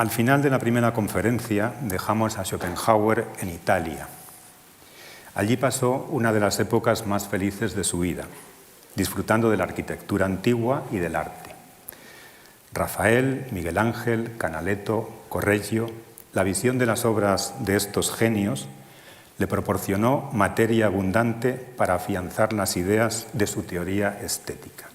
Al final de la primera conferencia dejamos a Schopenhauer en Italia. Allí pasó una de las épocas más felices de su vida, disfrutando de la arquitectura antigua y del arte. Rafael, Miguel Ángel, Canaletto, Correggio, la visión de las obras de estos genios le proporcionó materia abundante para afianzar las ideas de su teoría estética.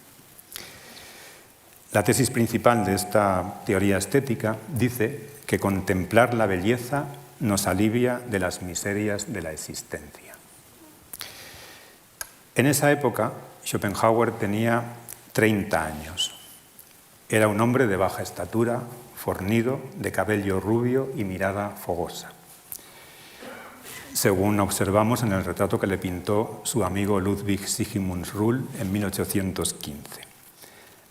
La tesis principal de esta teoría estética dice que contemplar la belleza nos alivia de las miserias de la existencia. En esa época, Schopenhauer tenía 30 años. Era un hombre de baja estatura, fornido, de cabello rubio y mirada fogosa, según observamos en el retrato que le pintó su amigo Ludwig Sigismundsrull en 1815.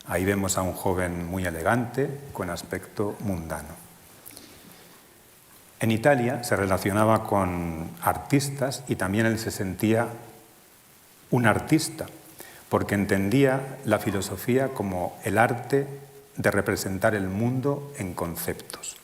Ahí vemos a un joven muy elegante, con aspecto mundano. En Italia se relacionaba con artistas y también él se sentía un artista, porque entendía la filosofía como el arte de representar el mundo en conceptos.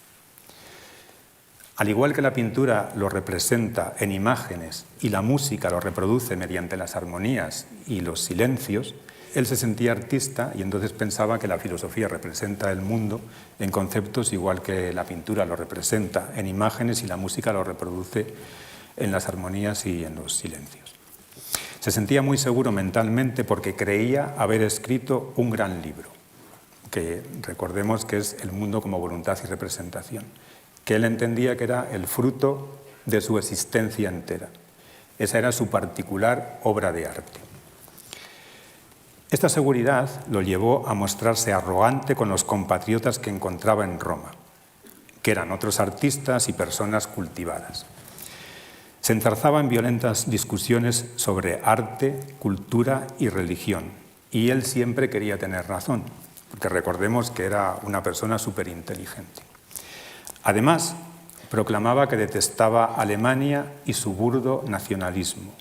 Al igual que la pintura lo representa en imágenes y la música lo reproduce mediante las armonías y los silencios, él se sentía artista y entonces pensaba que la filosofía representa el mundo en conceptos igual que la pintura lo representa en imágenes y la música lo reproduce en las armonías y en los silencios. Se sentía muy seguro mentalmente porque creía haber escrito un gran libro, que recordemos que es El mundo como voluntad y representación, que él entendía que era el fruto de su existencia entera. Esa era su particular obra de arte. Esta seguridad lo llevó a mostrarse arrogante con los compatriotas que encontraba en Roma, que eran otros artistas y personas cultivadas. Se enzarzaba en violentas discusiones sobre arte, cultura y religión, y él siempre quería tener razón, porque recordemos que era una persona superinteligente. Además, proclamaba que detestaba Alemania y su burdo nacionalismo,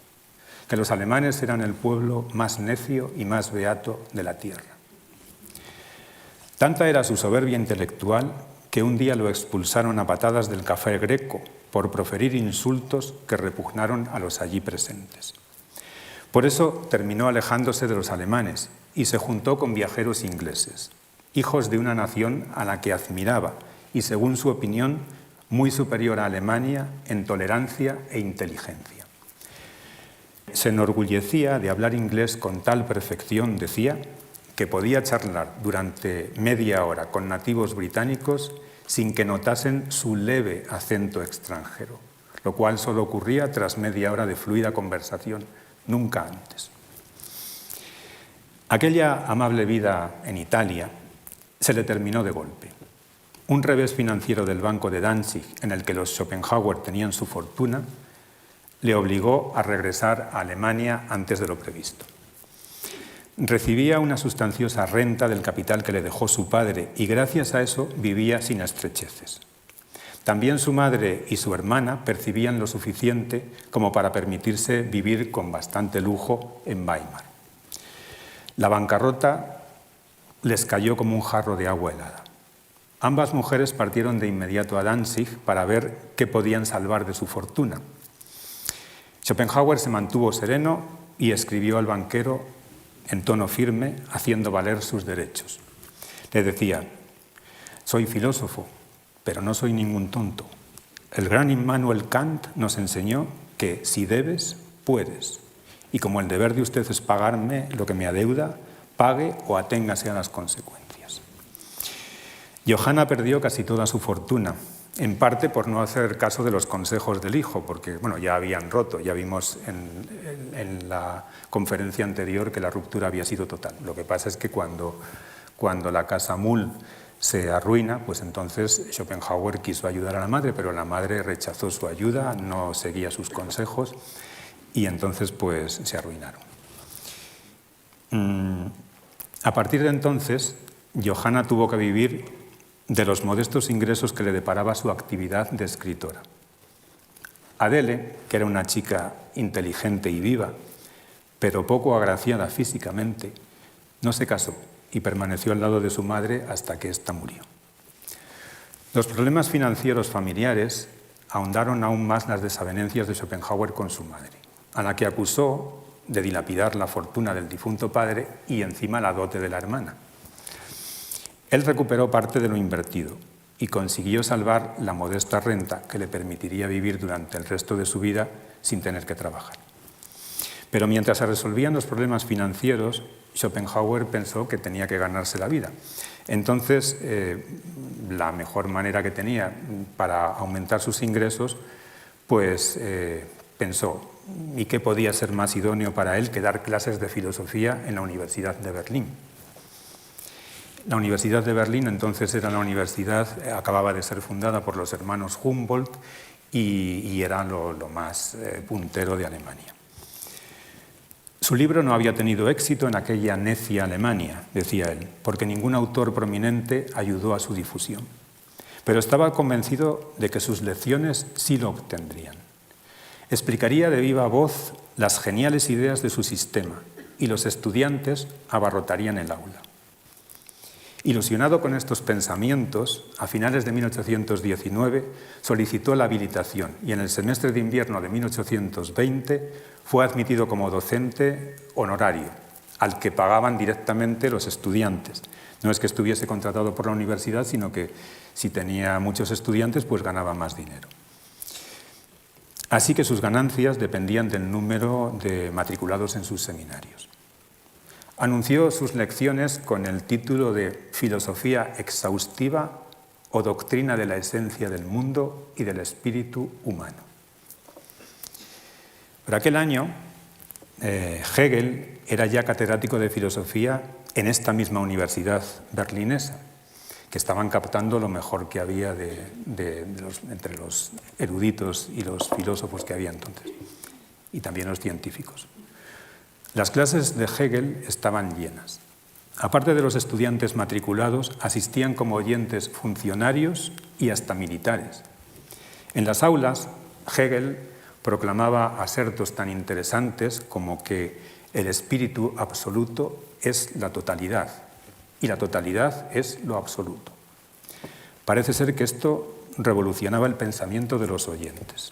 que los alemanes eran el pueblo más necio y más beato de la tierra. Tanta era su soberbia intelectual que un día lo expulsaron a patadas del Café Greco por proferir insultos que repugnaron a los allí presentes. Por eso terminó alejándose de los alemanes y se juntó con viajeros ingleses, hijos de una nación a la que admiraba y, según su opinión, muy superior a Alemania en tolerancia e inteligencia. Se enorgullecía de hablar inglés con tal perfección, decía, que podía charlar durante media hora con nativos británicos sin que notasen su leve acento extranjero, lo cual solo ocurría tras media hora de fluida conversación, nunca antes. Aquella amable vida en Italia se le terminó de golpe. Un revés financiero del Banco de Danzig, en el que los Schopenhauer tenían su fortuna, le obligó a regresar a Alemania antes de lo previsto. Recibía una sustanciosa renta del capital que le dejó su padre y gracias a eso vivía sin estrecheces. También su madre y su hermana percibían lo suficiente como para permitirse vivir con bastante lujo en Weimar. La bancarrota les cayó como un jarro de agua helada. Ambas mujeres partieron de inmediato a Danzig para ver qué podían salvar de su fortuna. Schopenhauer se mantuvo sereno y escribió al banquero en tono firme, haciendo valer sus derechos. Le decía: soy filósofo, pero no soy ningún tonto. El gran Immanuel Kant nos enseñó que si debes, puedes. Y como el deber de usted es pagarme lo que me adeuda, pague o aténgase a las consecuencias. Johanna perdió casi toda su fortuna, en parte por no hacer caso de los consejos del hijo, porque ya habían roto, ya vimos en la conferencia anterior que la ruptura había sido total. Lo que pasa es que cuando la casa Mull se arruina, pues entonces Schopenhauer quiso ayudar a la madre, pero la madre rechazó su ayuda, no seguía sus consejos y entonces pues se arruinaron. A partir de entonces, Johanna tuvo que vivir de los modestos ingresos que le deparaba su actividad de escritora. Adele, que era una chica inteligente y viva, pero poco agraciada físicamente, no se casó y permaneció al lado de su madre hasta que ésta murió. Los problemas financieros familiares ahondaron aún más las desavenencias de Schopenhauer con su madre, a la que acusó de dilapidar la fortuna del difunto padre y encima la dote de la hermana. Él recuperó parte de lo invertido y consiguió salvar la modesta renta que le permitiría vivir durante el resto de su vida sin tener que trabajar. Pero mientras se resolvían los problemas financieros, Schopenhauer pensó que tenía que ganarse la vida. Entonces, la mejor manera que tenía para aumentar sus ingresos, pues pensó, ¿y qué podía ser más idóneo para él que dar clases de filosofía en la Universidad de Berlín? La Universidad de Berlín entonces era la universidad, acababa de ser fundada por los hermanos Humboldt y era lo más puntero de Alemania. Su libro no había tenido éxito en aquella necia Alemania, decía él, porque ningún autor prominente ayudó a su difusión. Pero estaba convencido de que sus lecciones sí lo obtendrían. Explicaría de viva voz las geniales ideas de su sistema y los estudiantes abarrotarían el aula. Ilusionado con estos pensamientos, a finales de 1819 solicitó la habilitación y en el semestre de invierno de 1820 fue admitido como docente honorario, al que pagaban directamente los estudiantes. No es que estuviese contratado por la universidad, sino que si tenía muchos estudiantes, pues ganaba más dinero. Así que sus ganancias dependían del número de matriculados en sus seminarios. Anunció sus lecciones con el título de Filosofía exhaustiva o doctrina de la esencia del mundo y del espíritu humano. Por aquel año, Hegel era ya catedrático de filosofía en esta misma universidad berlinesa, que estaban captando lo mejor que había entre los eruditos y los filósofos que había entonces, y también los científicos. Las clases de Hegel estaban llenas. Aparte de los estudiantes matriculados, asistían como oyentes funcionarios y hasta militares. En las aulas, Hegel proclamaba asertos tan interesantes como que el espíritu absoluto es la totalidad y la totalidad es lo absoluto. Parece ser que esto revolucionaba el pensamiento de los oyentes.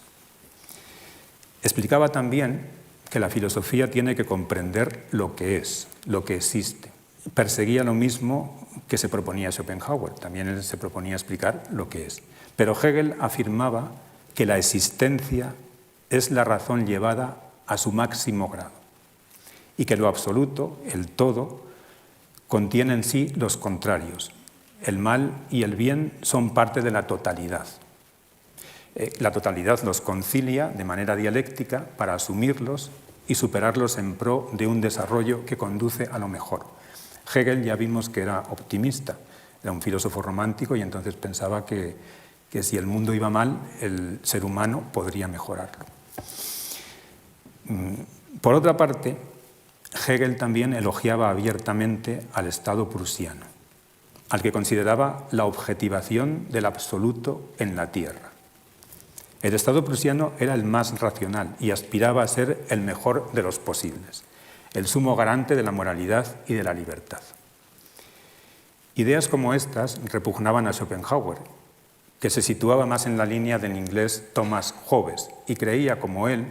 Explicaba también que la filosofía tiene que comprender lo que es, lo que existe. Perseguía lo mismo que se proponía Schopenhauer, también él se proponía explicar lo que es. Pero Hegel afirmaba que la existencia es la razón llevada a su máximo grado y que lo absoluto, el todo, contiene en sí los contrarios. El mal y el bien son parte de la totalidad. La totalidad los concilia de manera dialéctica para asumirlos y superarlos en pro de un desarrollo que conduce a lo mejor. Hegel ya vimos que era optimista, era un filósofo romántico y entonces pensaba que si el mundo iba mal, el ser humano podría mejorarlo. Por otra parte, Hegel también elogiaba abiertamente al Estado prusiano, al que consideraba la objetivación del absoluto en la tierra. El Estado prusiano era el más racional y aspiraba a ser el mejor de los posibles, el sumo garante de la moralidad y de la libertad. Ideas como estas repugnaban a Schopenhauer, que se situaba más en la línea del inglés Thomas Hobbes y creía, como él,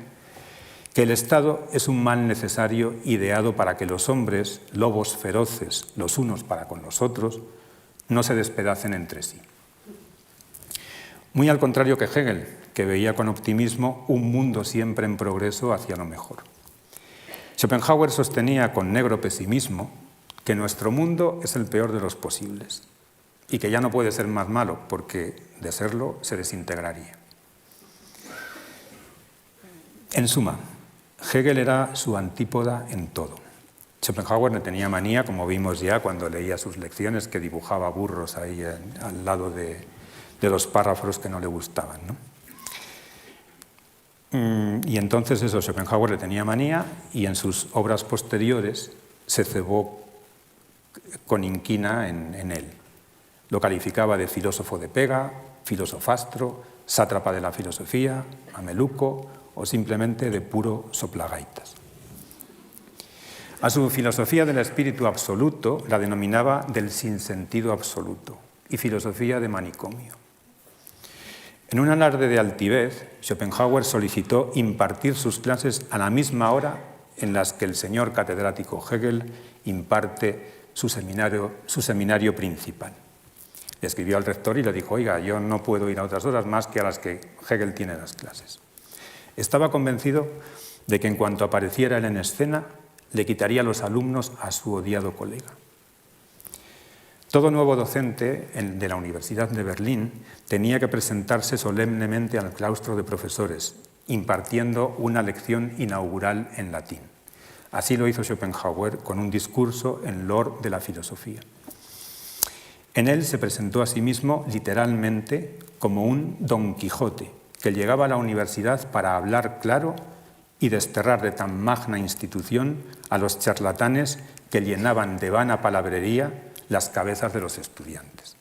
que el Estado es un mal necesario ideado para que los hombres, lobos feroces los unos para con los otros, no se despedacen entre sí. Muy al contrario que Hegel, que veía con optimismo un mundo siempre en progreso hacia lo mejor. Schopenhauer sostenía con negro pesimismo que nuestro mundo es el peor de los posibles y que ya no puede ser más malo porque de serlo se desintegraría. En suma, Hegel era su antípoda en todo. Schopenhauer le tenía manía, como vimos ya cuando leía sus lecciones, que dibujaba burros ahí al lado de los párrafos que no le gustaban, ¿no? Y entonces eso, Schopenhauer le tenía manía y en sus obras posteriores se cebó con inquina en él. Lo calificaba de filósofo de pega, filosofastro, sátrapa de la filosofía, mameluco o simplemente de puro soplagaitas. A su filosofía del espíritu absoluto la denominaba del sinsentido absoluto y filosofía de manicomio. En un alarde de altivez, Schopenhauer solicitó impartir sus clases a la misma hora en las que el señor catedrático Hegel imparte su seminario principal. Le escribió al rector y le dijo: oiga, yo no puedo ir a otras horas más que a las que Hegel tiene las clases. Estaba convencido de que en cuanto apareciera él en escena, le quitaría a los alumnos a su odiado colega. Todo nuevo docente de la Universidad de Berlín tenía que presentarse solemnemente al claustro de profesores, impartiendo una lección inaugural en latín. Así lo hizo Schopenhauer con un discurso en loor de la filosofía. En él se presentó a sí mismo literalmente como un Don Quijote que llegaba a la universidad para hablar claro y desterrar de tan magna institución a los charlatanes que llenaban de vana palabrería las cabezas de los estudiantes.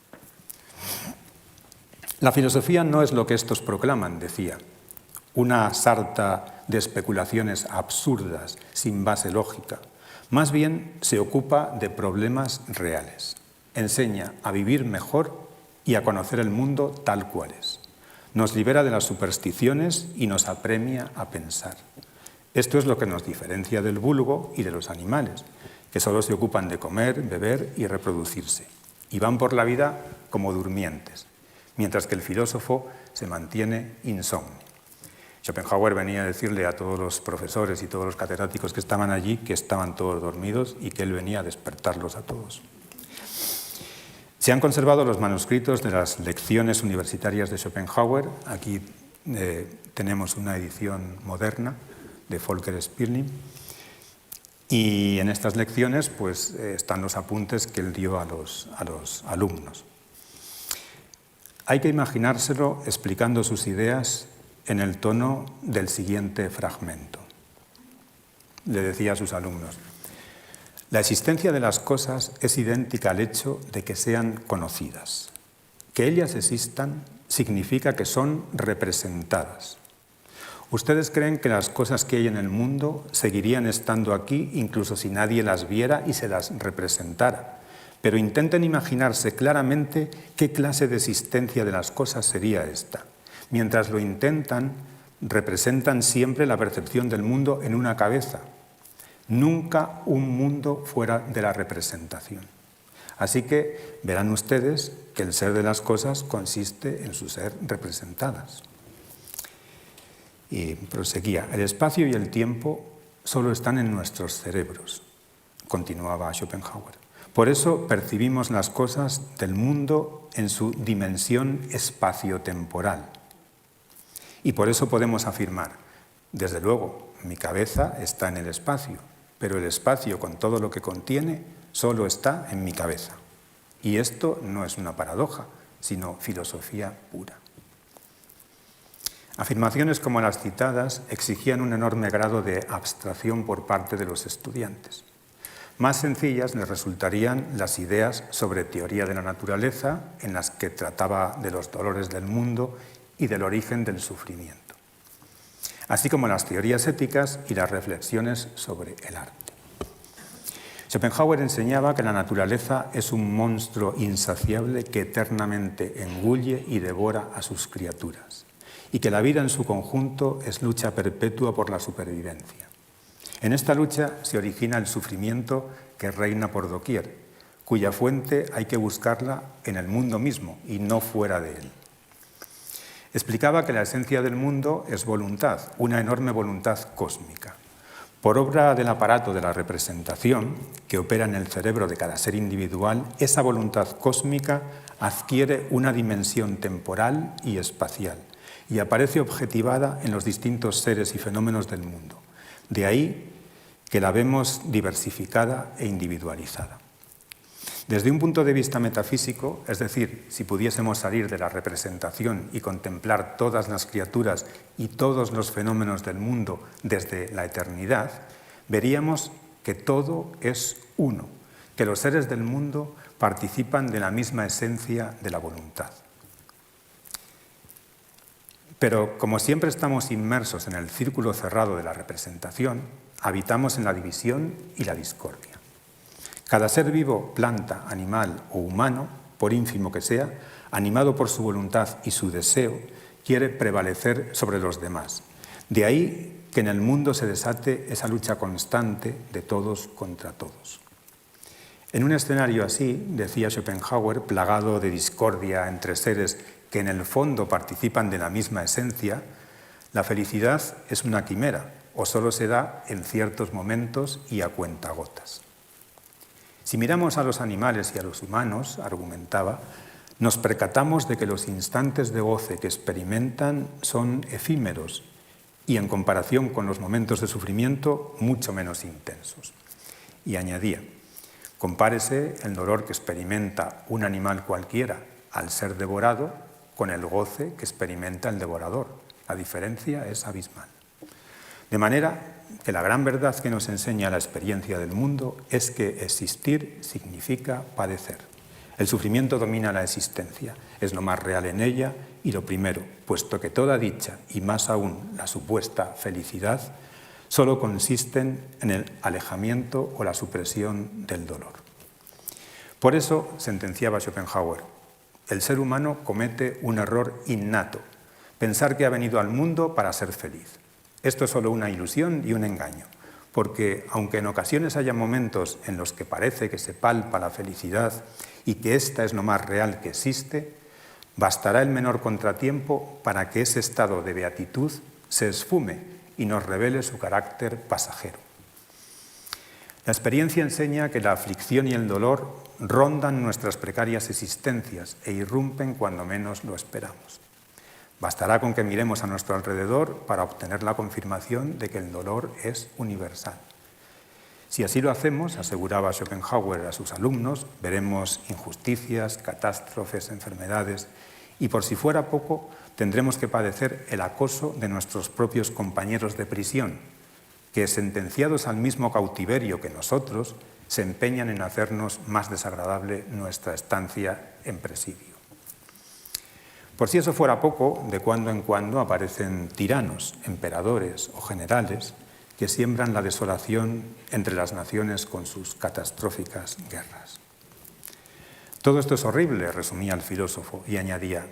La filosofía no es lo que estos proclaman, decía, una sarta de especulaciones absurdas, sin base lógica. Más bien se ocupa de problemas reales. Enseña a vivir mejor y a conocer el mundo tal cual es. Nos libera de las supersticiones y nos apremia a pensar. Esto es lo que nos diferencia del vulgo y de los animales, que solo se ocupan de comer, beber y reproducirse, y van por la vida como durmientes, mientras que el filósofo se mantiene insomne. Schopenhauer venía a decirle a todos los profesores y todos los catedráticos que estaban allí que estaban todos dormidos y que él venía a despertarlos a todos. Se han conservado los manuscritos de las lecciones universitarias de Schopenhauer. Aquí tenemos una edición moderna de Volker Sperling. Y en estas lecciones pues, están los apuntes que él dio a los alumnos. Hay que imaginárselo explicando sus ideas en el tono del siguiente fragmento. Le decía a sus alumnos: la existencia de las cosas es idéntica al hecho de que sean conocidas. Que ellas existan significa que son representadas. ¿Ustedes creen que las cosas que hay en el mundo seguirían estando aquí incluso si nadie las viera y se las representara? Pero intenten imaginarse claramente qué clase de existencia de las cosas sería esta. Mientras lo intentan, representan siempre la percepción del mundo en una cabeza. Nunca un mundo fuera de la representación. Así que verán ustedes que el ser de las cosas consiste en su ser representadas. Y proseguía: el espacio y el tiempo solo están en nuestros cerebros, continuaba Schopenhauer. Por eso percibimos las cosas del mundo en su dimensión espaciotemporal. Y por eso podemos afirmar: desde luego, mi cabeza está en el espacio, pero el espacio con todo lo que contiene solo está en mi cabeza. Y esto no es una paradoja, sino filosofía pura. Afirmaciones como las citadas exigían un enorme grado de abstracción por parte de los estudiantes. Más sencillas les resultarían las ideas sobre teoría de la naturaleza, en las que trataba de los dolores del mundo y del origen del sufrimiento, así como las teorías éticas y las reflexiones sobre el arte. Schopenhauer enseñaba que la naturaleza es un monstruo insaciable que eternamente engulle y devora a sus criaturas, y que la vida en su conjunto es lucha perpetua por la supervivencia. En esta lucha se origina el sufrimiento que reina por doquier, cuya fuente hay que buscarla en el mundo mismo y no fuera de él. Explicaba que la esencia del mundo es voluntad, una enorme voluntad cósmica. Por obra del aparato de la representación que opera en el cerebro de cada ser individual, esa voluntad cósmica adquiere una dimensión temporal y espacial y aparece objetivada en los distintos seres y fenómenos del mundo. De ahí que la vemos diversificada e individualizada. Desde un punto de vista metafísico, es decir, si pudiésemos salir de la representación y contemplar todas las criaturas y todos los fenómenos del mundo desde la eternidad, veríamos que todo es uno, que los seres del mundo participan de la misma esencia de la voluntad. Pero como siempre estamos inmersos en el círculo cerrado de la representación, habitamos en la división y la discordia. Cada ser vivo, planta, animal o humano, por ínfimo que sea, animado por su voluntad y su deseo, quiere prevalecer sobre los demás. De ahí que en el mundo se desate esa lucha constante de todos contra todos. En un escenario así, decía Schopenhauer, plagado de discordia entre seres que en el fondo participan de la misma esencia, la felicidad es una quimera o solo se da en ciertos momentos y a cuentagotas. Si miramos a los animales y a los humanos, argumentaba, nos percatamos de que los instantes de goce que experimentan son efímeros y en comparación con los momentos de sufrimiento mucho menos intensos. Y añadía, compárese el dolor que experimenta un animal cualquiera al ser devorado con el goce que experimenta el devorador. La diferencia es abismal. De manera que la gran verdad que nos enseña la experiencia del mundo es que existir significa padecer. El sufrimiento domina la existencia, es lo más real en ella y lo primero, puesto que toda dicha, y más aún la supuesta felicidad, solo consisten en el alejamiento o la supresión del dolor. Por eso, sentenciaba Schopenhauer, el ser humano comete un error innato, pensar que ha venido al mundo para ser feliz. Esto es solo una ilusión y un engaño, porque aunque en ocasiones haya momentos en los que parece que se palpa la felicidad y que ésta es lo más real que existe, bastará el menor contratiempo para que ese estado de beatitud se esfume y nos revele su carácter pasajero. La experiencia enseña que la aflicción y el dolor rondan nuestras precarias existencias e irrumpen cuando menos lo esperamos. Bastará con que miremos a nuestro alrededor para obtener la confirmación de que el dolor es universal. Si así lo hacemos, aseguraba Schopenhauer a sus alumnos, veremos injusticias, catástrofes, enfermedades y, por si fuera poco, tendremos que padecer el acoso de nuestros propios compañeros de prisión, que, sentenciados al mismo cautiverio que nosotros, se empeñan en hacernos más desagradable nuestra estancia en presidio. Por si eso fuera poco, de cuando en cuando aparecen tiranos, emperadores o generales que siembran la desolación entre las naciones con sus catastróficas guerras. Todo esto es horrible, resumía el filósofo, y añadía,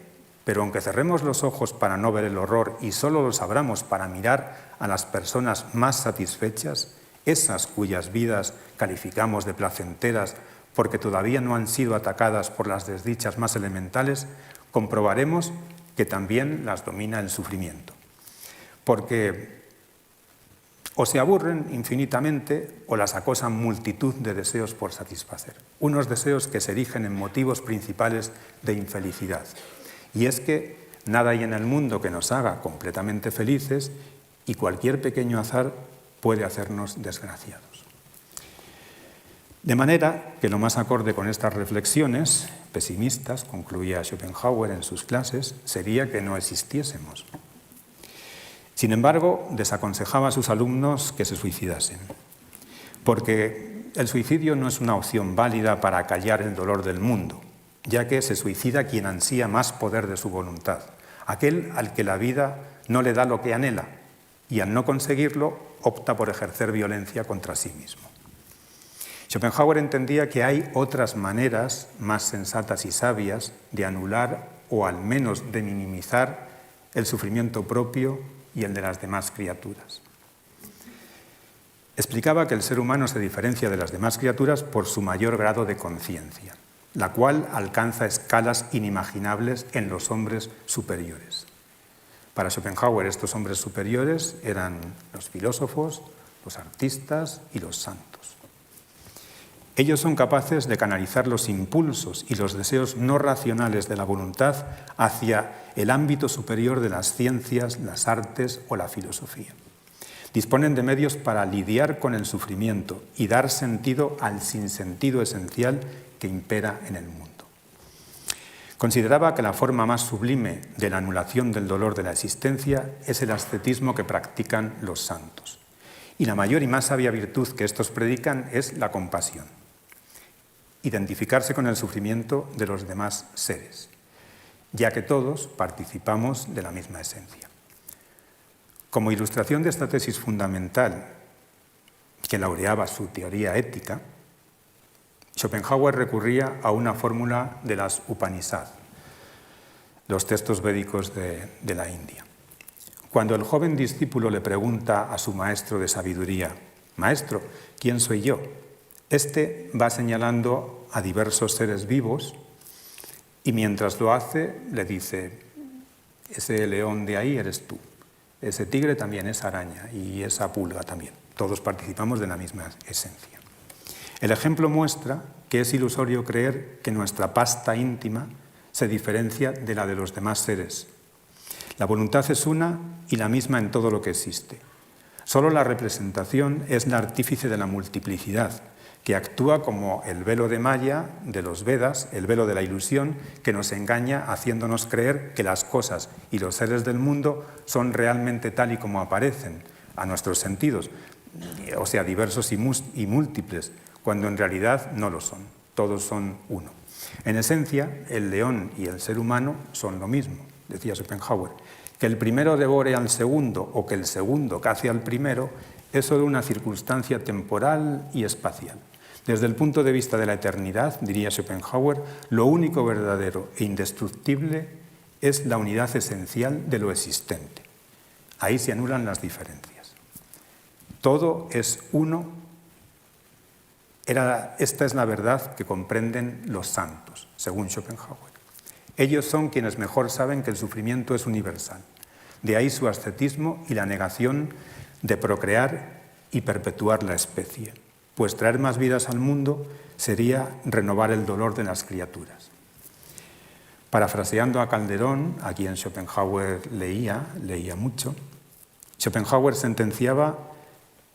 pero aunque cerremos los ojos para no ver el horror y solo los abramos para mirar a las personas más satisfechas, esas cuyas vidas calificamos de placenteras porque todavía no han sido atacadas por las desdichas más elementales, comprobaremos que también las domina el sufrimiento. Porque o se aburren infinitamente o las acosan multitud de deseos por satisfacer. Unos deseos que se erigen en motivos principales de infelicidad. Y es que nada hay en el mundo que nos haga completamente felices y cualquier pequeño azar puede hacernos desgraciados. De manera que lo más acorde con estas reflexiones pesimistas, concluía Schopenhauer en sus clases, sería que no existiésemos. Sin embargo, desaconsejaba a sus alumnos que se suicidasen, porque el suicidio no es una opción válida para acallar el dolor del mundo, ya que se suicida quien ansía más poder de su voluntad, aquel al que la vida no le da lo que anhela y al no conseguirlo opta por ejercer violencia contra sí mismo. Schopenhauer entendía que hay otras maneras más sensatas y sabias de anular o al menos de minimizar el sufrimiento propio y el de las demás criaturas. Explicaba que el ser humano se diferencia de las demás criaturas por su mayor grado de conciencia, la cual alcanza escalas inimaginables en los hombres superiores. Para Schopenhauer, estos hombres superiores eran los filósofos, los artistas y los santos. Ellos son capaces de canalizar los impulsos y los deseos no racionales de la voluntad hacia el ámbito superior de las ciencias, las artes o la filosofía. Disponen de medios para lidiar con el sufrimiento y dar sentido al sinsentido esencial que impera en el mundo. Consideraba que la forma más sublime de la anulación del dolor de la existencia es el ascetismo que practican los santos. Y la mayor y más sabia virtud que estos predican es la compasión. Identificarse con el sufrimiento de los demás seres, ya que todos participamos de la misma esencia. Como ilustración de esta tesis fundamental que laureaba su teoría ética, Schopenhauer recurría a una fórmula de las Upanishad. los textos védicos de la India. Cuando el joven discípulo le pregunta a su maestro de sabiduría, «Maestro, ¿quién soy yo?», este va señalando a diversos seres vivos y mientras lo hace le dice, ese león de ahí eres tú, ese tigre también, esa araña y esa pulga también. Todos participamos de la misma esencia. El ejemplo muestra que es ilusorio creer que nuestra pasta íntima se diferencia de la de los demás seres. La voluntad es una y la misma en todo lo que existe. Solo la representación es la artífice de la multiplicidad, que actúa como el velo de Maya de los Vedas, el velo de la ilusión, que nos engaña haciéndonos creer que las cosas y los seres del mundo son realmente tal y como aparecen a nuestros sentidos, o sea, diversos y múltiples, cuando en realidad no lo son, todos son uno. En esencia, el león y el ser humano son lo mismo, decía Schopenhauer. Que el primero devore al segundo o que el segundo cace al primero es solo una circunstancia temporal y espacial. Desde el punto de vista de la eternidad, diría Schopenhauer, lo único verdadero e indestructible es la unidad esencial de lo existente. Ahí se anulan las diferencias. Todo es uno. Esta es la verdad que comprenden los santos, según Schopenhauer. Ellos son quienes mejor saben que el sufrimiento es universal. De ahí su ascetismo y la negación de procrear y perpetuar la especie, pues traer más vidas al mundo sería renovar el dolor de las criaturas. Parafraseando a Calderón, a quien Schopenhauer leía mucho, Schopenhauer sentenciaba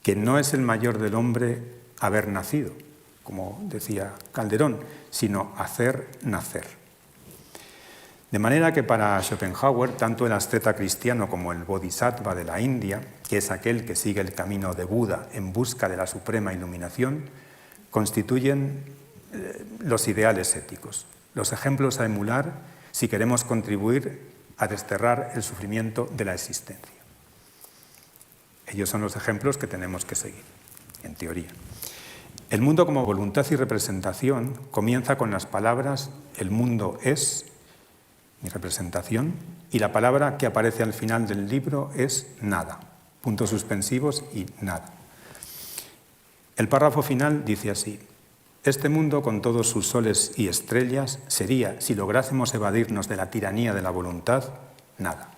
que no es el mayor del hombre haber nacido, como decía Calderón, sino hacer nacer. De manera que para Schopenhauer, tanto el asceta cristiano como el bodhisattva de la India, que es aquel que sigue el camino de Buda en busca de la suprema iluminación, constituyen los ideales éticos, los ejemplos a emular si queremos contribuir a desterrar el sufrimiento de la existencia. Ellos son los ejemplos que tenemos que seguir, en teoría. El mundo como voluntad y representación comienza con las palabras «el mundo es», mi representación, y la palabra que aparece al final del libro es nada, puntos suspensivos y nada. El párrafo final dice así: este mundo con todos sus soles y estrellas sería, si lográsemos evadirnos de la tiranía de la voluntad, nada.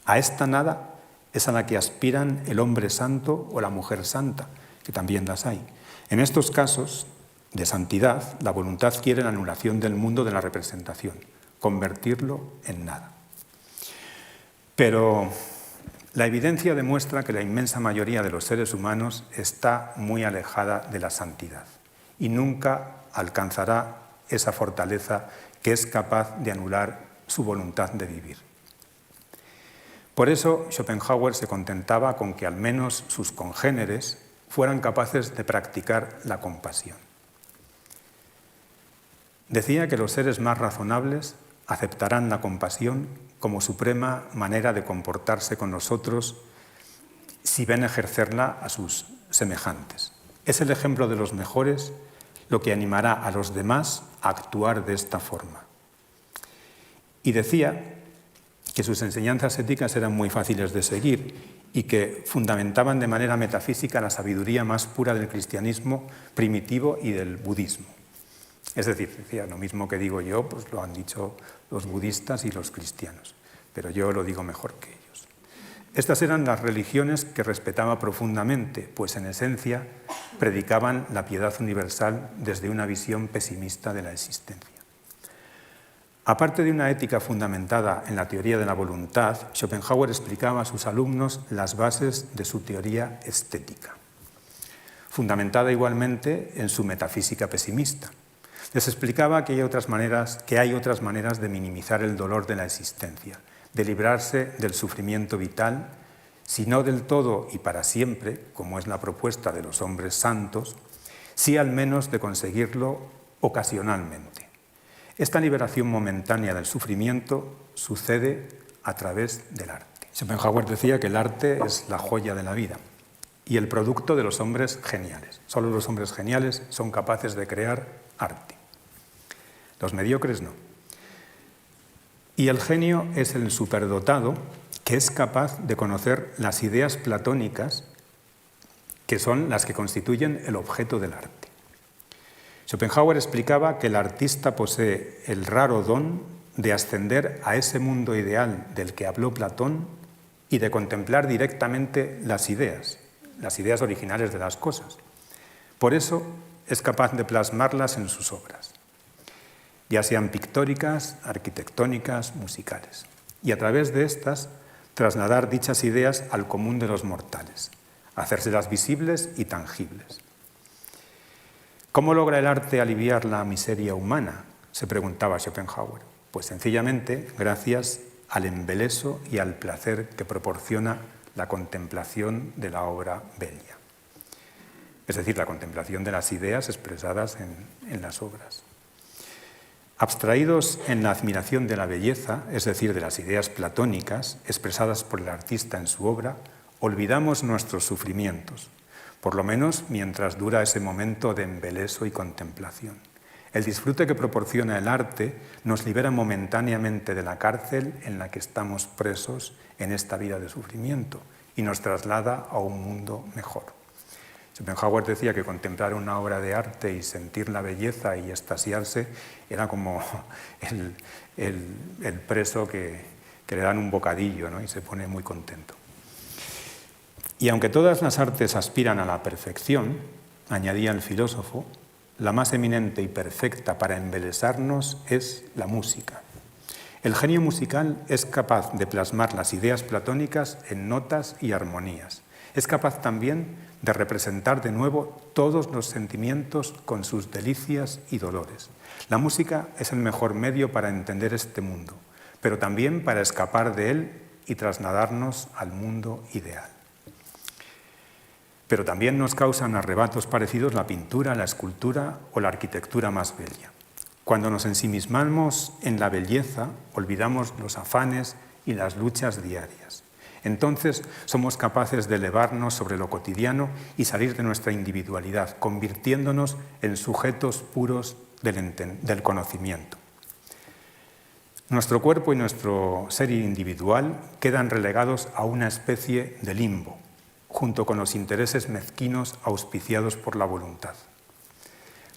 A esta nada es a la que aspiran el hombre santo o la mujer santa, que también las hay. En estos casos de santidad, la voluntad quiere la anulación del mundo de la representación, convertirlo en nada. Pero la evidencia demuestra que la inmensa mayoría de los seres humanos está muy alejada de la santidad y nunca alcanzará esa fortaleza que es capaz de anular su voluntad de vivir. Por eso Schopenhauer se contentaba con que al menos sus congéneres fueran capaces de practicar la compasión. Decía que los seres más razonables aceptarán la compasión como suprema manera de comportarse con los otros si ven ejercerla a sus semejantes. Es el ejemplo de los mejores lo que animará a los demás a actuar de esta forma. Y decía que sus enseñanzas éticas eran muy fáciles de seguir y que fundamentaban de manera metafísica la sabiduría más pura del cristianismo primitivo y del budismo. Es decir, decía, lo mismo que digo yo, pues lo han dicho los budistas y los cristianos, pero yo lo digo mejor que ellos. Estas eran las religiones que respetaba profundamente, pues en esencia predicaban la piedad universal desde una visión pesimista de la existencia. Aparte de una ética fundamentada en la teoría de la voluntad, Schopenhauer explicaba a sus alumnos las bases de su teoría estética, fundamentada igualmente en su metafísica pesimista. Les explicaba que hay otras maneras de minimizar el dolor de la existencia, de librarse del sufrimiento vital, si no del todo y para siempre, como es la propuesta de los hombres santos, sí al menos de conseguirlo ocasionalmente. Esta liberación momentánea del sufrimiento sucede a través del arte. Schopenhauer decía que el arte es la joya de la vida y el producto de los hombres geniales. Solo los hombres geniales son capaces de crear arte. Los mediocres no. Y el genio es el superdotado que es capaz de conocer las ideas platónicas que son las que constituyen el objeto del arte. Schopenhauer explicaba que el artista posee el raro don de ascender a ese mundo ideal del que habló Platón y de contemplar directamente las ideas originales de las cosas. Por eso es capaz de plasmarlas en sus obras, ya sean pictóricas, arquitectónicas, musicales, y a través de estas trasladar dichas ideas al común de los mortales, hacérselas visibles y tangibles. ¿Cómo logra el arte aliviar la miseria humana?, se preguntaba Schopenhauer. Pues sencillamente gracias al embeleso y al placer que proporciona la contemplación de la obra bella, es decir, la contemplación de las ideas expresadas en las obras. Abstraídos en la admiración de la belleza, es decir, de las ideas platónicas expresadas por el artista en su obra, olvidamos nuestros sufrimientos, por lo menos mientras dura ese momento de embeleso y contemplación. El disfrute que proporciona el arte nos libera momentáneamente de la cárcel en la que estamos presos en esta vida de sufrimiento y nos traslada a un mundo mejor. Schopenhauer decía que contemplar una obra de arte y sentir la belleza y extasiarse era como el preso que le dan un bocadillo, ¿no?, y se pone muy contento. Y aunque todas las artes aspiran a la perfección, añadía el filósofo, la más eminente y perfecta para embelesarnos es la música. El genio musical es capaz de plasmar las ideas platónicas en notas y armonías. Es capaz también de representar de nuevo todos los sentimientos con sus delicias y dolores. La música es el mejor medio para entender este mundo, pero también para escapar de él y trasladarnos al mundo ideal. Pero también nos causan arrebatos parecidos la pintura, la escultura o la arquitectura más bella. Cuando nos ensimismamos en la belleza, olvidamos los afanes y las luchas diarias. Entonces somos capaces de elevarnos sobre lo cotidiano y salir de nuestra individualidad, convirtiéndonos en sujetos puros del conocimiento. Nuestro cuerpo y nuestro ser individual quedan relegados a una especie de limbo, junto con los intereses mezquinos auspiciados por la voluntad,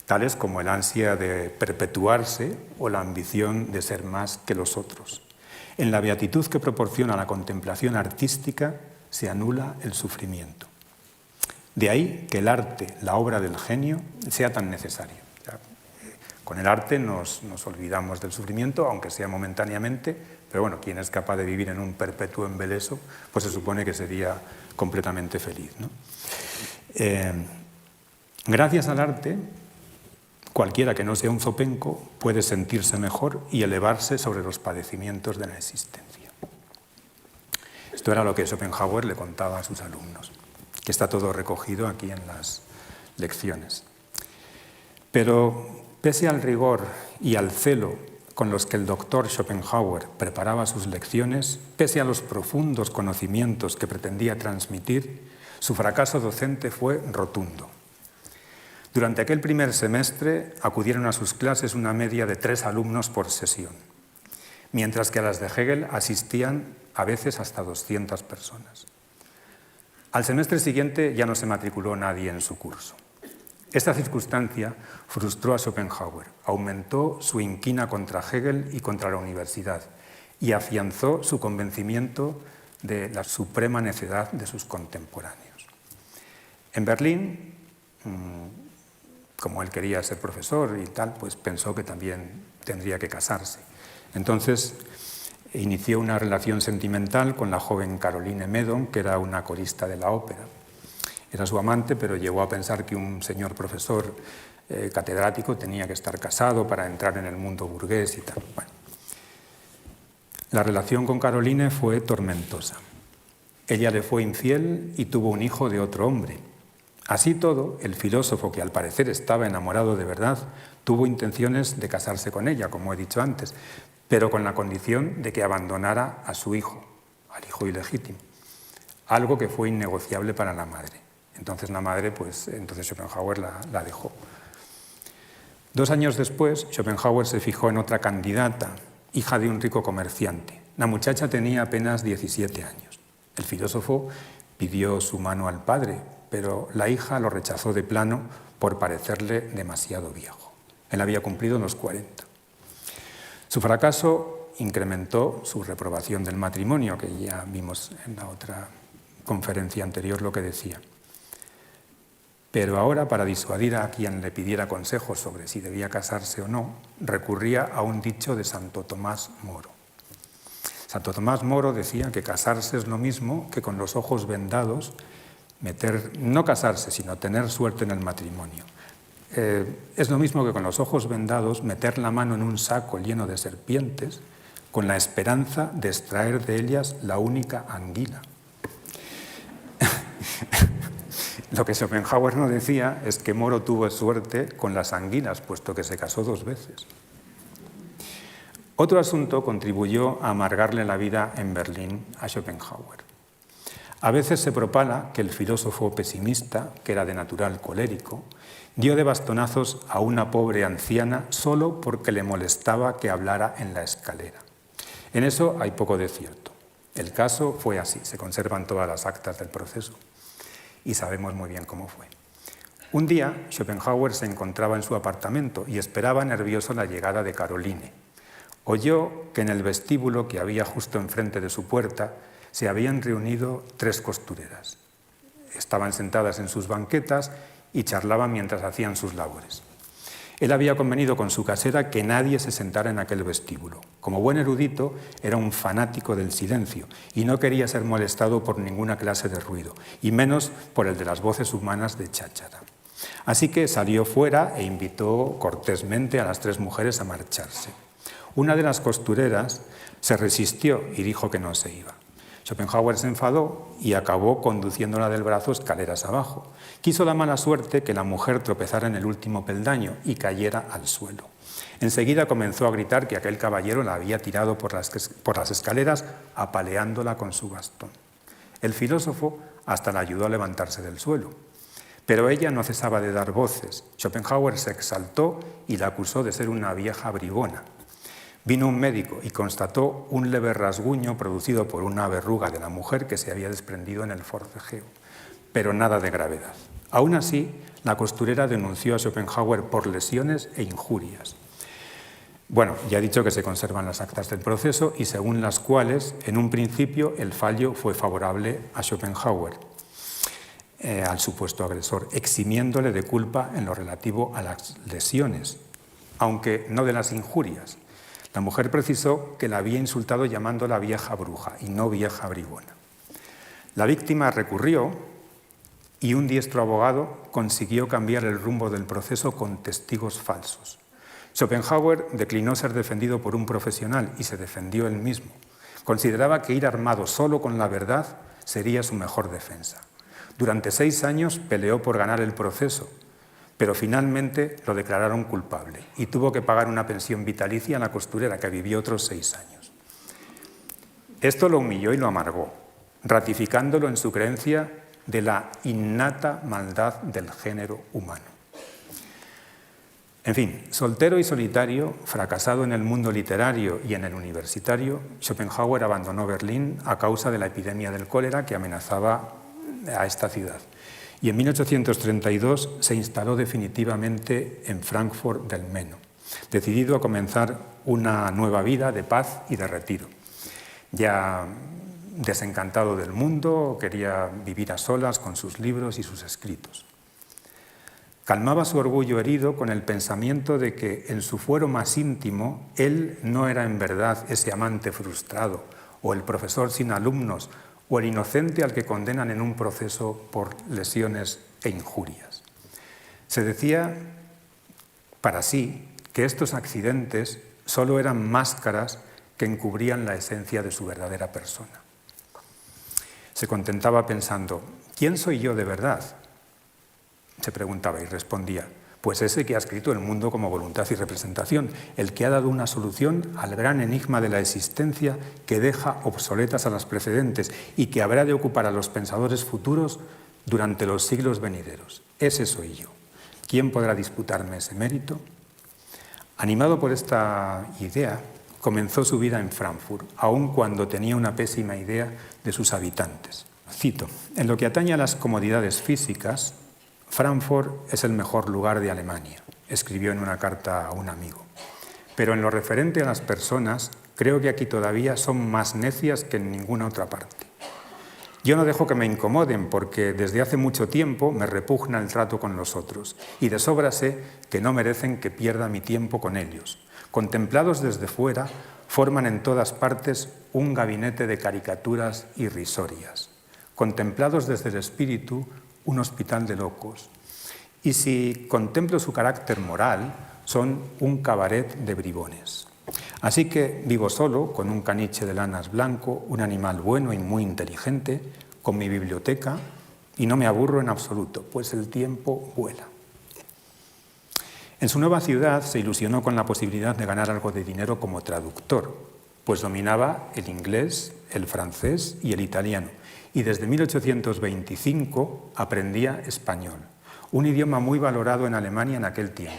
tales como el ansia de perpetuarse o la ambición de ser más que los otros. En la beatitud que proporciona la contemplación artística se anula el sufrimiento. De ahí que el arte, la obra del genio, sea tan necesario. Con el arte nos olvidamos del sufrimiento, aunque sea momentáneamente, pero bueno, quien es capaz de vivir en un perpetuo embeleso, pues se supone que sería completamente feliz, ¿no? Gracias al arte, cualquiera que no sea un zopenco puede sentirse mejor y elevarse sobre los padecimientos de la existencia. Esto era lo que Schopenhauer le contaba a sus alumnos, que está todo recogido aquí en las lecciones. Pero pese al rigor y al celo con los que el doctor Schopenhauer preparaba sus lecciones, pese a los profundos conocimientos que pretendía transmitir, su fracaso docente fue rotundo. Durante aquel primer semestre acudieron a sus clases una media de 3 alumnos por sesión, mientras que a las de Hegel asistían a veces hasta 200 personas. Al semestre siguiente ya no se matriculó nadie en su curso. Esta circunstancia frustró a Schopenhauer, aumentó su inquina contra Hegel y contra la universidad y afianzó su convencimiento de la suprema necedad de sus contemporáneos. En Berlín, como él quería ser profesor y tal, pues pensó que también tendría que casarse. Entonces inició una relación sentimental con la joven Caroline Medon, que era una corista de la ópera. Era su amante, pero llegó a pensar que un señor profesor catedrático tenía que estar casado para entrar en el mundo burgués y tal. Bueno, la relación con Caroline fue tormentosa. Ella le fue infiel y tuvo un hijo de otro hombre. Así todo, el filósofo, que al parecer estaba enamorado de verdad, tuvo intenciones de casarse con ella, como he dicho antes, pero con la condición de que abandonara a su hijo, al hijo ilegítimo, algo que fue innegociable para la madre. Entonces la madre, entonces Schopenhauer la dejó. 2 años después, Schopenhauer se fijó en otra candidata, hija de un rico comerciante. La muchacha tenía apenas 17 años. El filósofo pidió su mano al padre, pero la hija lo rechazó de plano por parecerle demasiado viejo. Él había cumplido los 40. Su fracaso incrementó su reprobación del matrimonio, que ya vimos en la otra conferencia anterior lo que decía. Pero ahora, para disuadir a quien le pidiera consejos sobre si debía casarse o no, recurría a un dicho de Santo Tomás Moro. Santo Tomás Moro decía que casarse es lo mismo que con los ojos vendados no casarse, sino tener suerte en el matrimonio. Es lo mismo que con los ojos vendados meter la mano en un saco lleno de serpientes con la esperanza de extraer de ellas la única anguila. Lo que Schopenhauer no decía es que Moro tuvo suerte con las anguilas, puesto que se casó 2 veces. Otro asunto contribuyó a amargarle la vida en Berlín a Schopenhauer. A veces se propala que el filósofo pesimista, que era de natural colérico, dio de bastonazos a una pobre anciana solo porque le molestaba que hablara en la escalera. En eso hay poco de cierto. El caso fue así, se conservan todas las actas del proceso y sabemos muy bien cómo fue. Un día, Schopenhauer se encontraba en su apartamento y esperaba nervioso la llegada de Caroline. Oyó que en el vestíbulo que había justo enfrente de su puerta se habían reunido 3 costureras. Estaban sentadas en sus banquetas y charlaban mientras hacían sus labores. Él había convenido con su casera que nadie se sentara en aquel vestíbulo. Como buen erudito, era un fanático del silencio y no quería ser molestado por ninguna clase de ruido, y menos por el de las voces humanas de cháchara. Así que salió fuera e invitó cortésmente a las 3 mujeres a marcharse. Una de las costureras se resistió y dijo que no se iba. Schopenhauer se enfadó y acabó conduciéndola del brazo escaleras abajo. Quiso la mala suerte que la mujer tropezara en el último peldaño y cayera al suelo. Enseguida comenzó a gritar que aquel caballero la había tirado por las escaleras apaleándola con su bastón. El filósofo hasta la ayudó a levantarse del suelo. Pero ella no cesaba de dar voces. Schopenhauer se exaltó y la acusó de ser una vieja bribona. Vino un médico y constató un leve rasguño producido por una verruga de la mujer que se había desprendido en el forcejeo, pero nada de gravedad. Aún así, la costurera denunció a Schopenhauer por lesiones e injurias. Bueno, ya he dicho que se conservan las actas del proceso y según las cuales, en un principio, el fallo fue favorable a Schopenhauer, al supuesto agresor, eximiéndole de culpa en lo relativo a las lesiones, aunque no de las injurias. La mujer precisó que la había insultado llamándola vieja bruja y no vieja bribona. La víctima recurrió y un diestro abogado consiguió cambiar el rumbo del proceso con testigos falsos. Schopenhauer declinó ser defendido por un profesional y se defendió él mismo. Consideraba que ir armado solo con la verdad sería su mejor defensa. Durante 6 años peleó por ganar el proceso, pero finalmente lo declararon culpable y tuvo que pagar una pensión vitalicia a la costurera, que vivió otros 6 años. Esto lo humilló y lo amargó, ratificándolo en su creencia de la innata maldad del género humano. En fin, soltero y solitario, fracasado en el mundo literario y en el universitario, Schopenhauer abandonó Berlín a causa de la epidemia del cólera que amenazaba a esta ciudad. Y en 1832 se instaló definitivamente en Frankfurt del Meno, decidido a comenzar una nueva vida de paz y de retiro. Ya desencantado del mundo, quería vivir a solas con sus libros y sus escritos. Calmaba su orgullo herido con el pensamiento de que en su fuero más íntimo él no era en verdad ese amante frustrado o el profesor sin alumnos o el inocente al que condenan en un proceso por lesiones e injurias. Se decía para sí que estos accidentes solo eran máscaras que encubrían la esencia de su verdadera persona. Se contentaba pensando, ¿quién soy yo de verdad? Se preguntaba y respondía, pues ese que ha escrito El mundo como voluntad y representación, el que ha dado una solución al gran enigma de la existencia que deja obsoletas a las precedentes y que habrá de ocupar a los pensadores futuros durante los siglos venideros. Ese soy yo. ¿Quién podrá disputarme ese mérito? Animado por esta idea, comenzó su vida en Frankfurt, aun cuando tenía una pésima idea de sus habitantes. Cito: en lo que atañe a las comodidades físicas, Frankfurt es el mejor lugar de Alemania, escribió en una carta a un amigo. Pero en lo referente a las personas, creo que aquí todavía son más necias que en ninguna otra parte. Yo no dejo que me incomoden porque desde hace mucho tiempo me repugna el trato con los otros y de sobra sé que no merecen que pierda mi tiempo con ellos. Contemplados desde fuera, forman en todas partes un gabinete de caricaturas irrisorias. Contemplados desde el espíritu, un hospital de locos. Y si contemplo su carácter moral, son un cabaret de bribones. Así que vivo solo, con un caniche de lanas blanco, un animal bueno y muy inteligente, con mi biblioteca, y no me aburro en absoluto, pues el tiempo vuela. En su nueva ciudad se ilusionó con la posibilidad de ganar algo de dinero como traductor, pues dominaba el inglés, el francés y el italiano, y desde 1825 aprendía español, un idioma muy valorado en Alemania en aquel tiempo.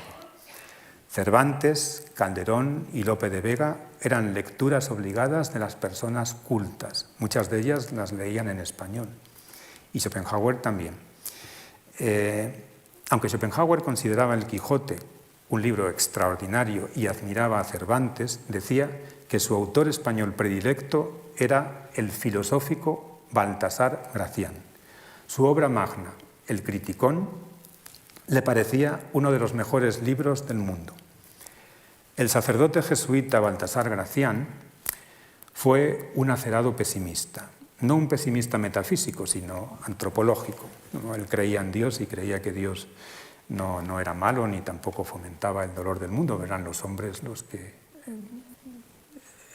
Cervantes, Calderón y Lope de Vega eran lecturas obligadas de las personas cultas. Muchas de ellas las leían en español. Y Schopenhauer también. Aunque Schopenhauer consideraba El Quijote un libro extraordinario y admiraba a Cervantes, decía que su autor español predilecto era el filosófico Baltasar Gracián. Su obra magna, El Criticón, le parecía uno de los mejores libros del mundo. El sacerdote jesuita Baltasar Gracián fue un acerado pesimista, no un pesimista metafísico, sino antropológico. Él creía en Dios y creía que Dios no era malo ni tampoco fomentaba el dolor del mundo, eran los hombres los que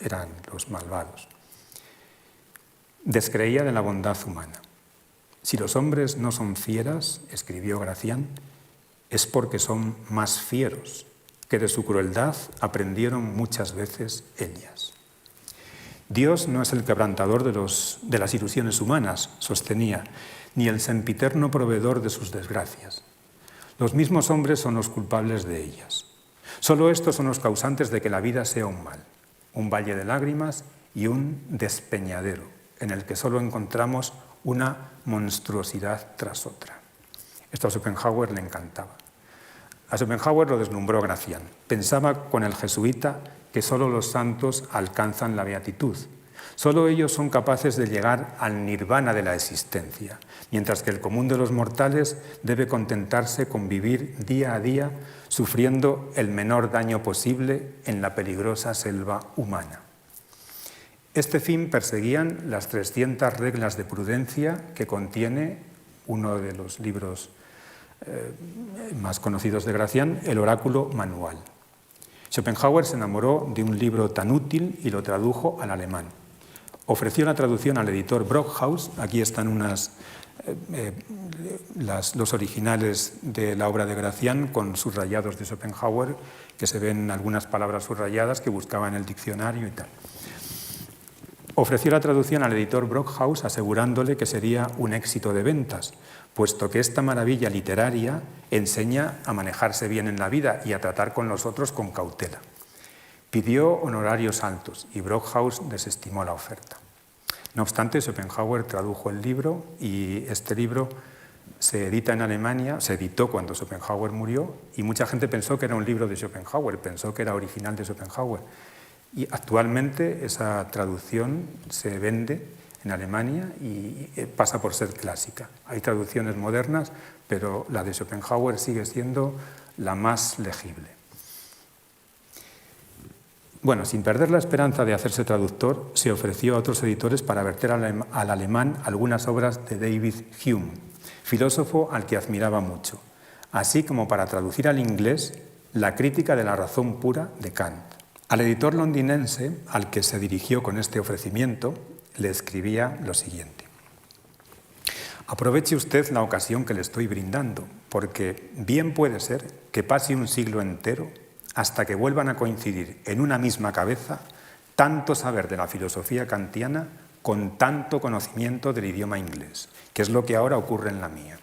eran los malvados. Descreía de la bondad humana. Si los hombres no son fieras, escribió Gracián, es porque son más fieros, que de su crueldad aprendieron muchas veces ellas. Dios no es el quebrantador de las ilusiones humanas, sostenía, ni el sempiterno proveedor de sus desgracias. Los mismos hombres son los culpables de ellas. Solo estos son los causantes de que la vida sea un mal, un valle de lágrimas y un despeñadero, en el que solo encontramos una monstruosidad tras otra. Esto a Schopenhauer le encantaba. A Schopenhauer lo deslumbró Gracián. Pensaba con el jesuita que solo los santos alcanzan la beatitud. Solo ellos son capaces de llegar al nirvana de la existencia, mientras que el común de los mortales debe contentarse con vivir día a día sufriendo el menor daño posible en la peligrosa selva humana. Este fin perseguían las 300 reglas de prudencia que contiene uno de los libros más conocidos de Gracián, el Oráculo Manual. Schopenhauer se enamoró de un libro tan útil y lo tradujo al alemán. Ofreció la traducción al editor Brockhaus. Aquí están los originales de la obra de Gracián con subrayados de Schopenhauer, que se ven algunas palabras subrayadas que buscaba en el diccionario y tal. Ofreció la traducción al editor Brockhaus asegurándole que sería un éxito de ventas, puesto que esta maravilla literaria enseña a manejarse bien en la vida y a tratar con los otros con cautela. Pidió honorarios altos y Brockhaus desestimó la oferta. No obstante, Schopenhauer tradujo el libro y este libro se edita en Alemania, se editó cuando Schopenhauer murió y mucha gente pensó que era un libro de Schopenhauer, pensó que era original de Schopenhauer. Y actualmente esa traducción se vende en Alemania y pasa por ser clásica. Hay traducciones modernas, pero la de Schopenhauer sigue siendo la más legible. Bueno, sin perder la esperanza de hacerse traductor, se ofreció a otros editores para verter al alemán algunas obras de David Hume, filósofo al que admiraba mucho, así como para traducir al inglés la crítica de la razón pura de Kant. Al editor londinense, al que se dirigió con este ofrecimiento, le escribía lo siguiente: aproveche usted la ocasión que le estoy brindando, porque bien puede ser que pase un siglo entero hasta que vuelvan a coincidir en una misma cabeza tanto saber de la filosofía kantiana con tanto conocimiento del idioma inglés, que es lo que ahora ocurre en la mía.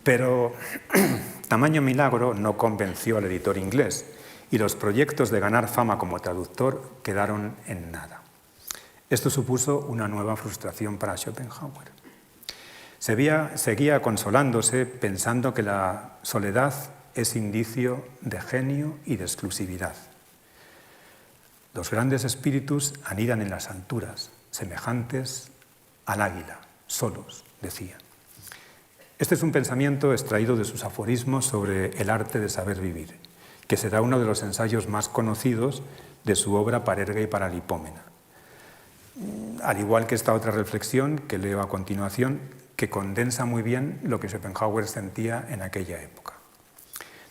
Pero tamaño milagro no convenció al editor inglés, y los proyectos de ganar fama como traductor quedaron en nada. Esto supuso una nueva frustración para Schopenhauer. Seguía consolándose pensando que la soledad es indicio de genio y de exclusividad. Los grandes espíritus anidan en las alturas, semejantes al águila, solos, decía. Este es un pensamiento extraído de sus aforismos sobre el arte de saber vivir, que será uno de los ensayos más conocidos de su obra Parerga y Paralipómena. Al igual que esta otra reflexión que leo a continuación, que condensa muy bien lo que Schopenhauer sentía en aquella época.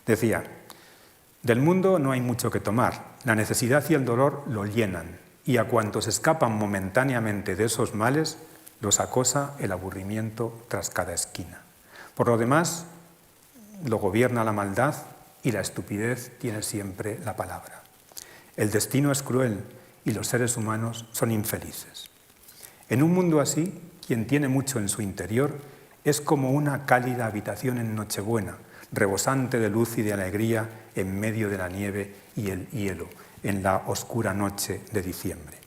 Decía: del mundo no hay mucho que tomar, la necesidad y el dolor lo llenan, y a cuantos escapan momentáneamente de esos males, los acosa el aburrimiento tras cada esquina. Por lo demás, lo gobierna la maldad y la estupidez tiene siempre la palabra. El destino es cruel y los seres humanos son infelices. En un mundo así, quien tiene mucho en su interior es como una cálida habitación en Nochebuena, rebosante de luz y de alegría en medio de la nieve y el hielo, en la oscura noche de diciembre.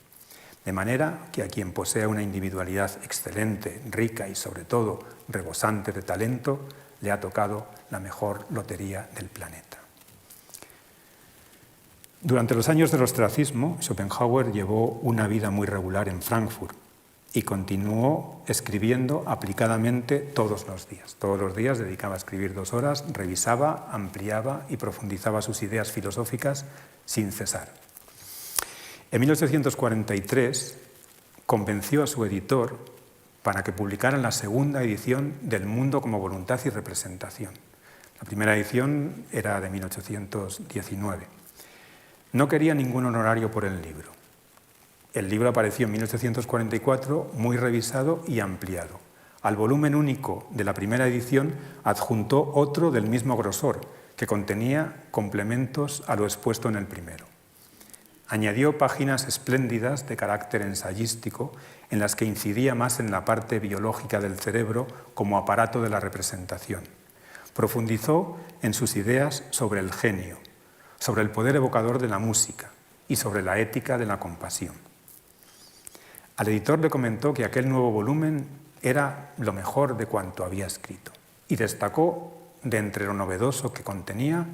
De manera que a quien posea una individualidad excelente, rica y sobre todo rebosante de talento, le ha tocado la mejor lotería del planeta. Durante los años del ostracismo, Schopenhauer llevó una vida muy regular en Frankfurt y continuó escribiendo aplicadamente todos los días. Todos los días dedicaba a escribir 2 horas, revisaba, ampliaba y profundizaba sus ideas filosóficas sin cesar. En 1843 convenció a su editor para que publicaran la segunda edición del Mundo como voluntad y representación. La primera edición era de 1819. No quería ningún honorario por el libro. El libro apareció en 1844 muy revisado y ampliado. Al volumen único de la primera edición adjuntó otro del mismo grosor, que contenía complementos a lo expuesto en el primero. Añadió páginas espléndidas de carácter ensayístico en las que incidía más en la parte biológica del cerebro como aparato de la representación. Profundizó en sus ideas sobre el genio, sobre el poder evocador de la música y sobre la ética de la compasión. Al editor le comentó que aquel nuevo volumen era lo mejor de cuanto había escrito y destacó de entre lo novedoso que contenía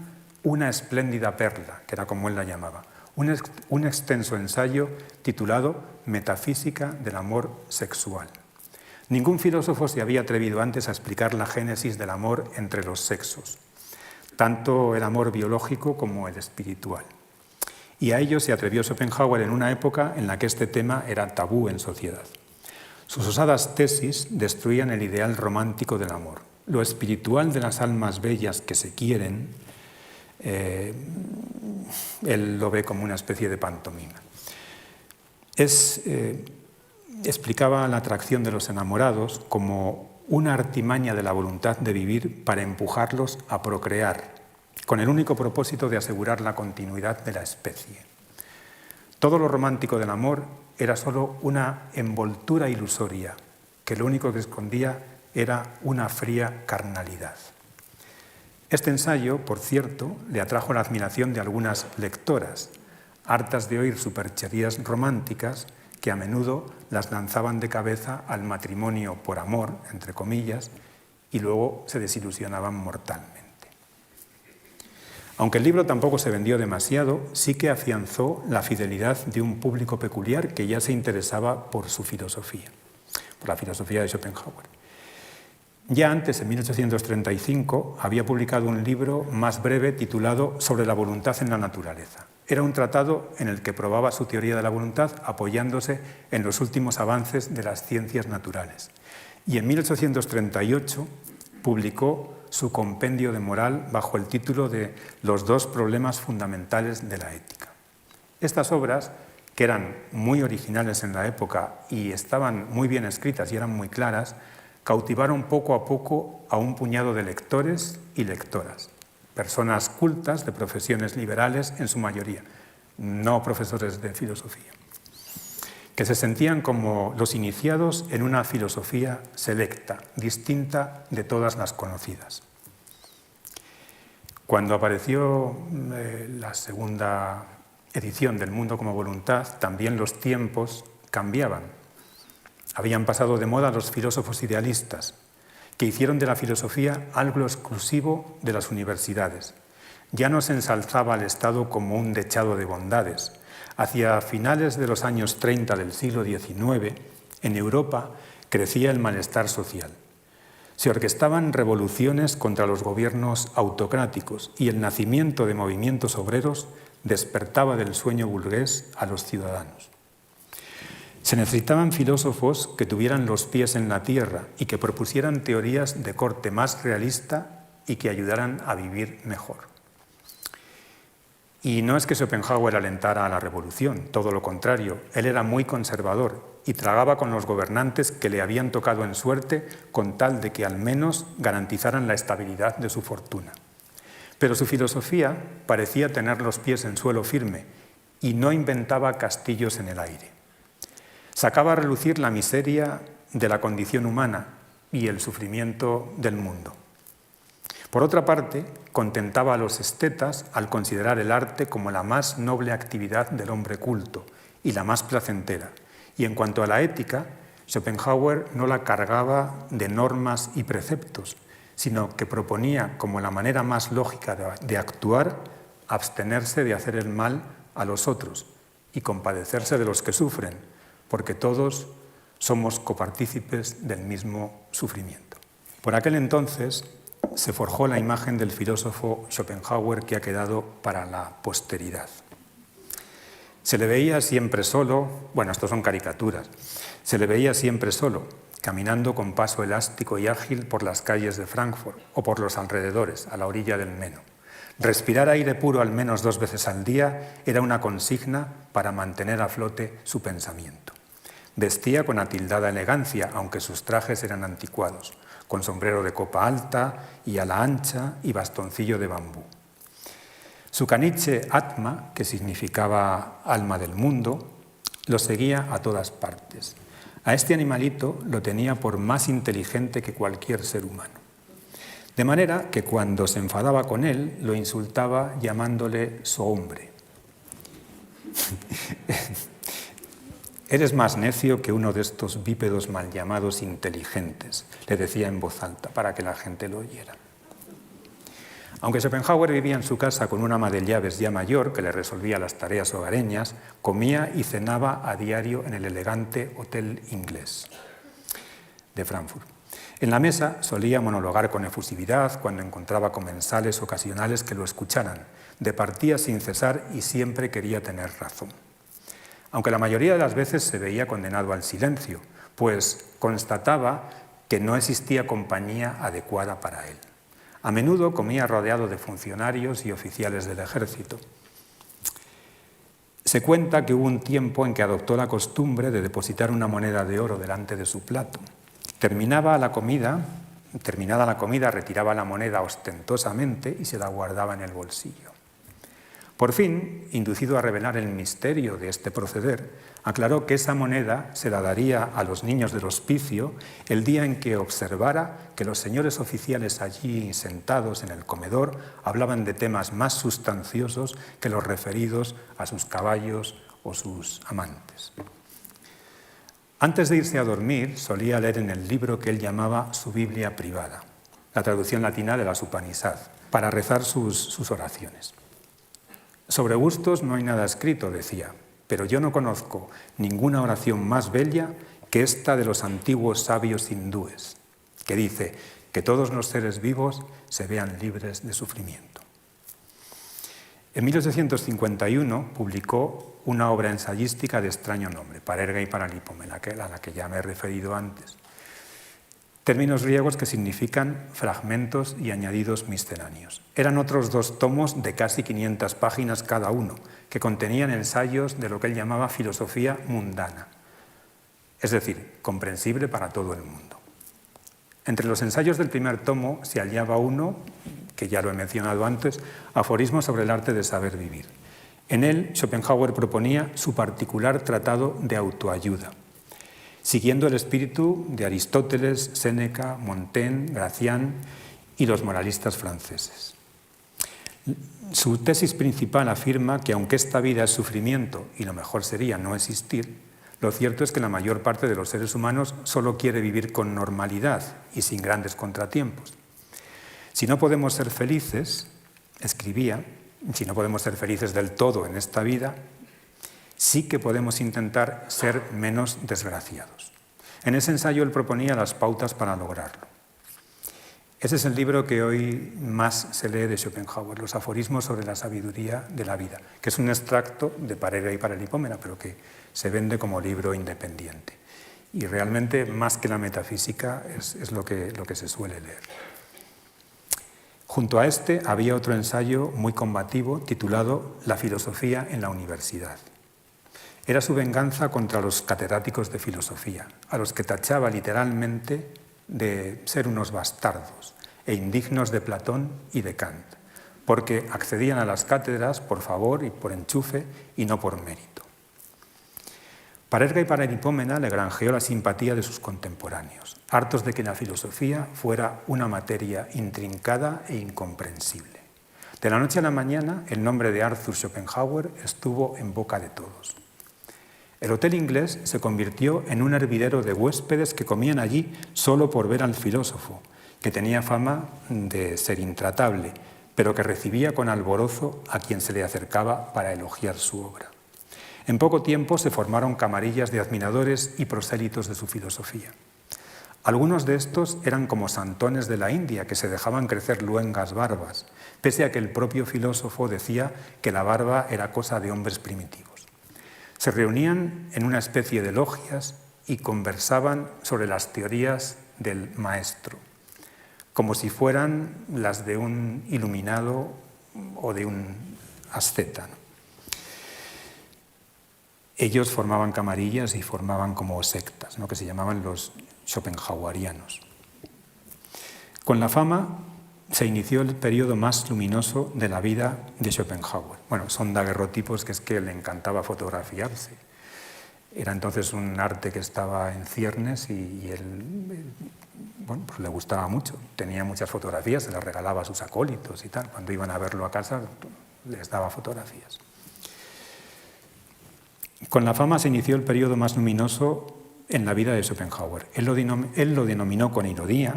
una espléndida perla, que era como él la llamaba, un extenso ensayo titulado Metafísica del amor sexual. Ningún filósofo se había atrevido antes a explicar la génesis del amor entre los sexos, tanto el amor biológico como el espiritual. Y a ello se atrevió Schopenhauer en una época en la que este tema era tabú en sociedad. Sus osadas tesis destruían el ideal romántico del amor. Lo espiritual de las almas bellas que se quieren, él lo ve como una especie de pantomima. Explicaba la atracción de los enamorados como una artimaña de la voluntad de vivir para empujarlos a procrear, con el único propósito de asegurar la continuidad de la especie. Todo lo romántico del amor era solo una envoltura ilusoria, que lo único que escondía era una fría carnalidad. Este ensayo, por cierto, le atrajo la admiración de algunas lectoras, hartas de oír supercherías románticas que a menudo las lanzaban de cabeza al matrimonio por amor, entre comillas, y luego se desilusionaban mortalmente. Aunque el libro tampoco se vendió demasiado, sí que afianzó la fidelidad de un público peculiar que ya se interesaba por su filosofía, por la filosofía de Schopenhauer. Ya antes, en 1835, había publicado un libro más breve titulado Sobre la voluntad en la naturaleza. Era un tratado en el que probaba su teoría de la voluntad apoyándose en los últimos avances de las ciencias naturales. Y en 1838 publicó su compendio de moral bajo el título de Los 2 problemas fundamentales de la ética. Estas obras, que eran muy originales en la época y estaban muy bien escritas y eran muy claras, cautivaron poco a poco a un puñado de lectores y lectoras, personas cultas de profesiones liberales en su mayoría, no profesores de filosofía, que se sentían como los iniciados en una filosofía selecta, distinta de todas las conocidas. Cuando apareció la segunda edición del Mundo como Voluntad, también los tiempos cambiaban. Habían pasado de moda los filósofos idealistas, que hicieron de la filosofía algo exclusivo de las universidades. Ya no se ensalzaba al Estado como un dechado de bondades. Hacia finales de los años 30 del siglo XIX, en Europa crecía el malestar social. Se orquestaban revoluciones contra los gobiernos autocráticos y el nacimiento de movimientos obreros despertaba del sueño burgués a los ciudadanos. Se necesitaban filósofos que tuvieran los pies en la tierra y que propusieran teorías de corte más realista y que ayudaran a vivir mejor. Y no es que Schopenhauer alentara a la revolución, todo lo contrario, él era muy conservador y tragaba con los gobernantes que le habían tocado en suerte con tal de que al menos garantizaran la estabilidad de su fortuna. Pero su filosofía parecía tener los pies en suelo firme y no inventaba castillos en el aire. Sacaba a relucir la miseria de la condición humana y el sufrimiento del mundo. Por otra parte, contentaba a los estetas al considerar el arte como la más noble actividad del hombre culto y la más placentera. Y en cuanto a la ética, Schopenhauer no la cargaba de normas y preceptos, sino que proponía como la manera más lógica de actuar abstenerse de hacer el mal a los otros y compadecerse de los que sufren, porque todos somos copartícipes del mismo sufrimiento. Por aquel entonces se forjó la imagen del filósofo Schopenhauer que ha quedado para la posteridad. Se le veía siempre solo, bueno, estos son caricaturas, se le veía siempre solo, caminando con paso elástico y ágil por las calles de Frankfurt o por los alrededores, a la orilla del Meno. Respirar aire puro al menos 2 veces al día era una consigna para mantener a flote su pensamiento. Vestía con atildada elegancia, aunque sus trajes eran anticuados, con sombrero de copa alta y ala ancha y bastoncillo de bambú. Su caniche Atma, que significaba alma del mundo, lo seguía a todas partes. A este animalito lo tenía por más inteligente que cualquier ser humano. De manera que cuando se enfadaba con él, lo insultaba llamándole su hombre. «Eres más necio que uno de estos bípedos mal llamados inteligentes», le decía en voz alta para que la gente lo oyera. Aunque Schopenhauer vivía en su casa con una ama de llaves ya mayor que le resolvía las tareas hogareñas, comía y cenaba a diario en el elegante Hotel Inglés de Frankfurt. En la mesa solía monologar con efusividad cuando encontraba comensales ocasionales que lo escucharan. Departía sin cesar y siempre quería tener razón. Aunque la mayoría de las veces se veía condenado al silencio, pues constataba que no existía compañía adecuada para él. A menudo comía rodeado de funcionarios y oficiales del ejército. Se cuenta que hubo un tiempo en que adoptó la costumbre de depositar una moneda de oro delante de su plato. Terminada la comida, retiraba la moneda ostentosamente y se la guardaba en el bolsillo. Por fin, inducido a revelar el misterio de este proceder, aclaró que esa moneda se la daría a los niños del hospicio el día en que observara que los señores oficiales allí sentados en el comedor hablaban de temas más sustanciosos que los referidos a sus caballos o sus amantes. Antes de irse a dormir, solía leer en el libro que él llamaba su Biblia privada, la traducción latina de las Upanishad, para rezar sus oraciones. Sobre gustos no hay nada escrito, decía, pero yo no conozco ninguna oración más bella que esta de los antiguos sabios hindúes, que dice que todos los seres vivos se vean libres de sufrimiento. En 1851 publicó una obra ensayística de extraño nombre, Parerga y Paralipome, a la que ya me he referido antes. Términos griegos que significan fragmentos y añadidos misceláneos. Eran otros 2 tomos de casi 500 páginas cada uno, que contenían ensayos de lo que él llamaba filosofía mundana, es decir, comprensible para todo el mundo. Entre los ensayos del primer tomo se hallaba uno, que ya lo he mencionado antes, Aforismos sobre el arte de saber vivir. En él, Schopenhauer proponía su particular tratado de autoayuda, siguiendo el espíritu de Aristóteles, Séneca, Montaigne, Gracián y los moralistas franceses. Su tesis principal afirma que aunque esta vida es sufrimiento y lo mejor sería no existir, lo cierto es que la mayor parte de los seres humanos solo quiere vivir con normalidad y sin grandes contratiempos. Si no podemos ser felices, escribía, si no podemos ser felices del todo en esta vida, sí que podemos intentar ser menos desgraciados. En ese ensayo él proponía las pautas para lograrlo. Ese es el libro que hoy más se lee de Schopenhauer, Los aforismos sobre la sabiduría de la vida, que es un extracto de Parerga y Paralipómena, pero que se vende como libro independiente. Y realmente, más que la metafísica, es lo que se suele leer. Junto a este había otro ensayo muy combativo titulado La filosofía en la universidad. Era su venganza contra los catedráticos de filosofía, a los que tachaba literalmente de ser unos bastardos e indignos de Platón y de Kant, porque accedían a las cátedras por favor y por enchufe y no por mérito. Parerga y Paralipómena le granjeó la simpatía de sus contemporáneos, hartos de que la filosofía fuera una materia intrincada e incomprensible. De la noche a la mañana, el nombre de Arthur Schopenhauer estuvo en boca de todos. El hotel inglés se convirtió en un hervidero de huéspedes que comían allí solo por ver al filósofo, que tenía fama de ser intratable, pero que recibía con alborozo a quien se le acercaba para elogiar su obra. En poco tiempo se formaron camarillas de admiradores y prosélitos de su filosofía. Algunos de estos eran como santones de la India, que se dejaban crecer luengas barbas, pese a que el propio filósofo decía que la barba era cosa de hombres primitivos. Se reunían en una especie de logias y conversaban sobre las teorías del maestro, como si fueran las de un iluminado o de un asceta, ¿no? Ellos formaban camarillas y formaban como sectas, ¿no?, que se llamaban los schopenhauerianos. Con la fama se inició el periodo más luminoso de la vida de Schopenhauer. Bueno, son daguerrotipos que es que le encantaba fotografiarse. Era entonces un arte que estaba en ciernes y él, bueno, pues le gustaba mucho. Tenía muchas fotografías, se las regalaba a sus acólitos y tal. Cuando iban a verlo a casa, les daba fotografías. Con la fama se inició el periodo más luminoso en la vida de Schopenhauer. Él lo denominó con ironía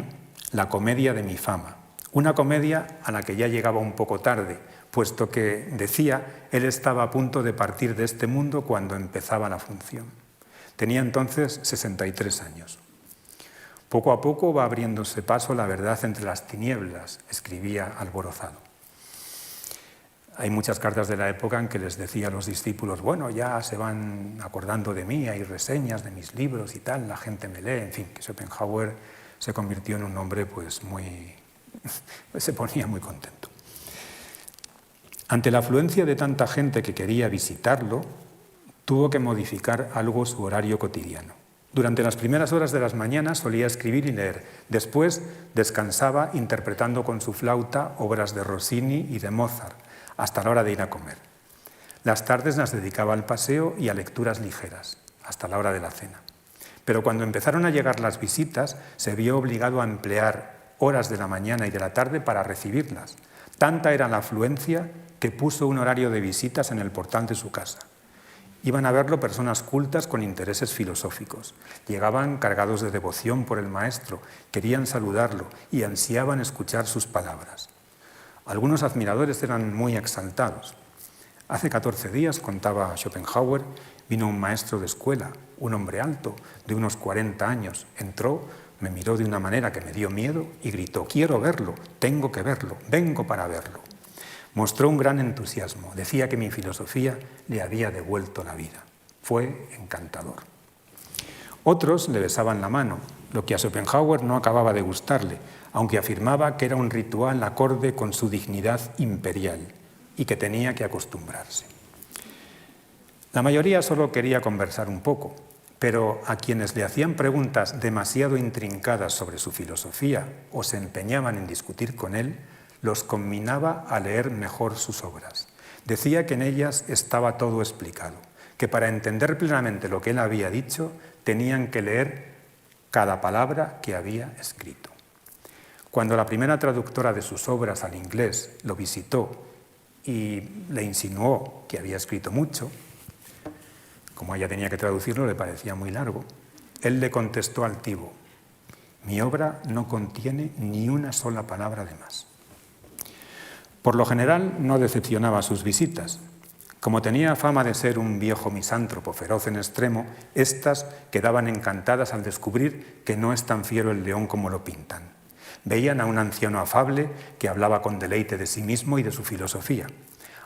la comedia de mi fama. Una comedia a la que ya llegaba un poco tarde, puesto que, decía, él estaba a punto de partir de este mundo cuando empezaba la función. Tenía entonces 63 años. Poco a poco va abriéndose paso la verdad entre las tinieblas, escribía alborozado. Hay muchas cartas de la época en que les decía a los discípulos, bueno, ya se van acordando de mí, hay reseñas de mis libros y tal, la gente me lee, en fin, que Schopenhauer se convirtió en un hombre pues se ponía muy contento. Ante la afluencia de tanta gente que quería visitarlo, tuvo que modificar algo su horario cotidiano. Durante las primeras horas de las mañanas solía escribir y leer. Después descansaba interpretando con su flauta obras de Rossini y de Mozart, hasta la hora de ir a comer. Las tardes las dedicaba al paseo y a lecturas ligeras, hasta la hora de la cena. Pero cuando empezaron a llegar las visitas, se vio obligado a emplear horas de la mañana y de la tarde para recibirlas. Tanta era la afluencia que puso un horario de visitas en el portal de su casa. Iban a verlo personas cultas con intereses filosóficos. Llegaban cargados de devoción por el maestro, querían saludarlo y ansiaban escuchar sus palabras. Algunos admiradores eran muy exaltados. Hace 14 días, contaba Schopenhauer, vino un maestro de escuela, un hombre alto, de unos 40 años. Entró, me miró de una manera que me dio miedo y gritó, quiero verlo, tengo que verlo, vengo para verlo. Mostró un gran entusiasmo, decía que mi filosofía le había devuelto la vida. Fue encantador. Otros le besaban la mano, lo que a Schopenhauer no acababa de gustarle, aunque afirmaba que era un ritual acorde con su dignidad imperial y que tenía que acostumbrarse. La mayoría solo quería conversar un poco, pero a quienes le hacían preguntas demasiado intrincadas sobre su filosofía o se empeñaban en discutir con él, los conminaba a leer mejor sus obras. Decía que en ellas estaba todo explicado, que para entender plenamente lo que él había dicho, tenían que leer cada palabra que había escrito. Cuando la primera traductora de sus obras al inglés lo visitó y le insinuó que había escrito mucho. Como ella tenía que traducirlo, le parecía muy largo. Él le contestó altivo: «Mi obra no contiene ni una sola palabra de más». Por lo general no decepcionaba sus visitas. Como tenía fama de ser un viejo misántropo feroz en extremo, éstas quedaban encantadas al descubrir que no es tan fiero el león como lo pintan. Veían a un anciano afable que hablaba con deleite de sí mismo y de su filosofía,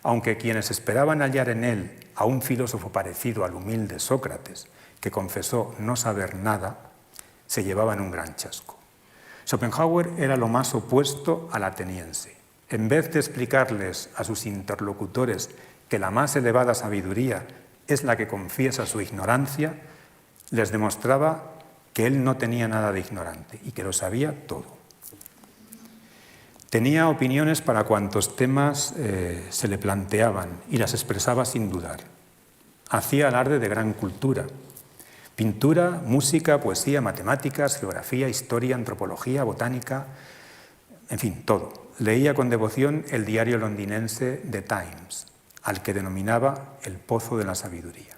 aunque quienes esperaban hallar en él a un filósofo parecido al humilde Sócrates, que confesó no saber nada, se llevaban un gran chasco. Schopenhauer era lo más opuesto al ateniense. En vez de explicarles a sus interlocutores que la más elevada sabiduría es la que confiesa su ignorancia, les demostraba que él no tenía nada de ignorante y que lo sabía todo. Tenía opiniones para cuantos temas se le planteaban y las expresaba sin dudar. Hacía alarde de gran cultura: pintura, música, poesía, matemáticas, geografía, historia, antropología, botánica, en fin, todo. Leía con devoción el diario londinense The Times, al que denominaba el pozo de la sabiduría.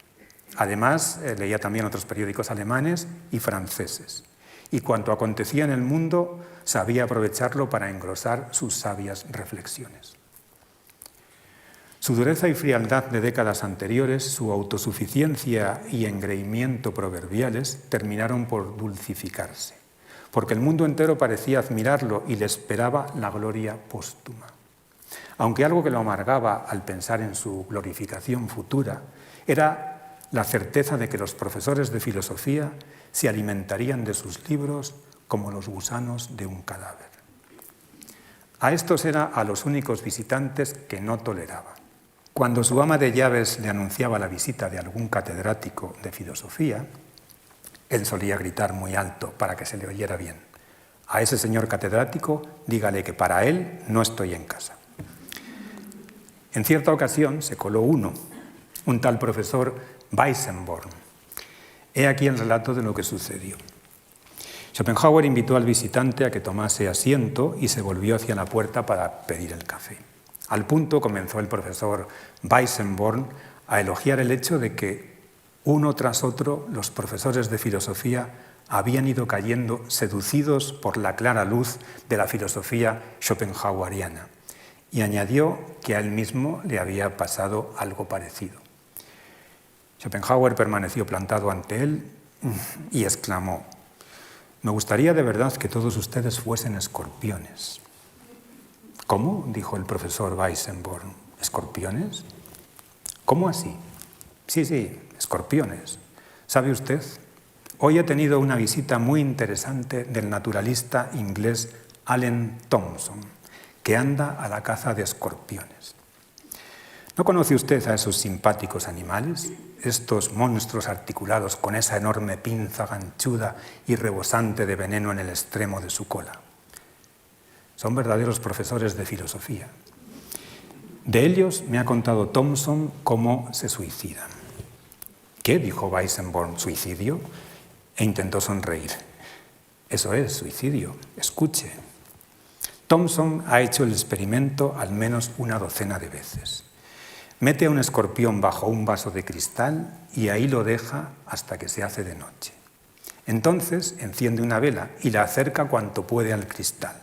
Además, leía también otros periódicos alemanes y franceses. Y cuanto acontecía en el mundo, sabía aprovecharlo para engrosar sus sabias reflexiones. Su dureza y frialdad de décadas anteriores, su autosuficiencia y engreimiento proverbiales terminaron por dulcificarse, porque el mundo entero parecía admirarlo y le esperaba la gloria póstuma. Aunque algo que lo amargaba al pensar en su glorificación futura era la certeza de que los profesores de filosofía se alimentarían de sus libros como los gusanos de un cadáver. A estos era a los únicos visitantes que no toleraba. Cuando su ama de llaves le anunciaba la visita de algún catedrático de filosofía, él solía gritar muy alto para que se le oyera bien: «A ese señor catedrático dígale que para él no estoy en casa». En cierta ocasión se coló uno, un tal profesor Weissenborn. He aquí el relato de lo que sucedió. Schopenhauer invitó al visitante a que tomase asiento y se volvió hacia la puerta para pedir el café. Al punto comenzó el profesor Weissenborn a elogiar el hecho de que uno tras otro los profesores de filosofía habían ido cayendo seducidos por la clara luz de la filosofía schopenhaueriana, y añadió que a él mismo le había pasado algo parecido. Schopenhauer permaneció plantado ante él y exclamó: «Me gustaría de verdad que todos ustedes fuesen escorpiones». «¿Cómo?», dijo el profesor Weissenborn. «¿Escorpiones? ¿Cómo así?». Sí, escorpiones. ¿Sabe usted? Hoy he tenido una visita muy interesante del naturalista inglés Allen Thompson, que anda a la caza de escorpiones. ¿No conoce usted a esos simpáticos animales? Estos monstruos articulados con esa enorme pinza ganchuda y rebosante de veneno en el extremo de su cola. Son verdaderos profesores de filosofía. De ellos me ha contado Thompson cómo se suicidan. ¿Qué?, dijo Weissenborn. ¿Suicidio? E intentó sonreír. Eso es, suicidio. Escuche. Thompson ha hecho el experimento al menos una docena de veces. Mete a un escorpión bajo un vaso de cristal y ahí lo deja hasta que se hace de noche. Entonces enciende una vela y la acerca cuanto puede al cristal.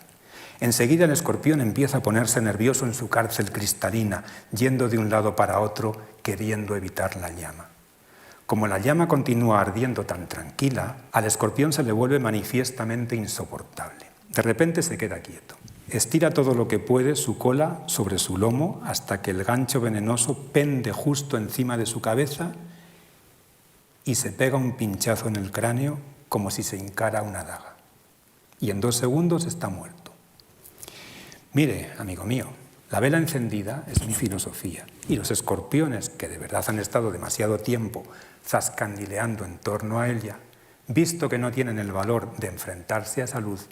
Enseguida el escorpión empieza a ponerse nervioso en su cárcel cristalina, yendo de un lado para otro, queriendo evitar la llama. Como la llama continúa ardiendo tan tranquila, al escorpión se le vuelve manifiestamente insoportable. De repente se queda quieto. Estira todo lo que puede su cola sobre su lomo hasta que el gancho venenoso pende justo encima de su cabeza y se pega un pinchazo en el cráneo como si se hincara una daga. Y en 2 segundos está muerto. Mire, amigo mío, la vela encendida es mi filosofía y los escorpiones, que de verdad han estado demasiado tiempo zascandileando en torno a ella, visto que no tienen el valor de enfrentarse a esa luz,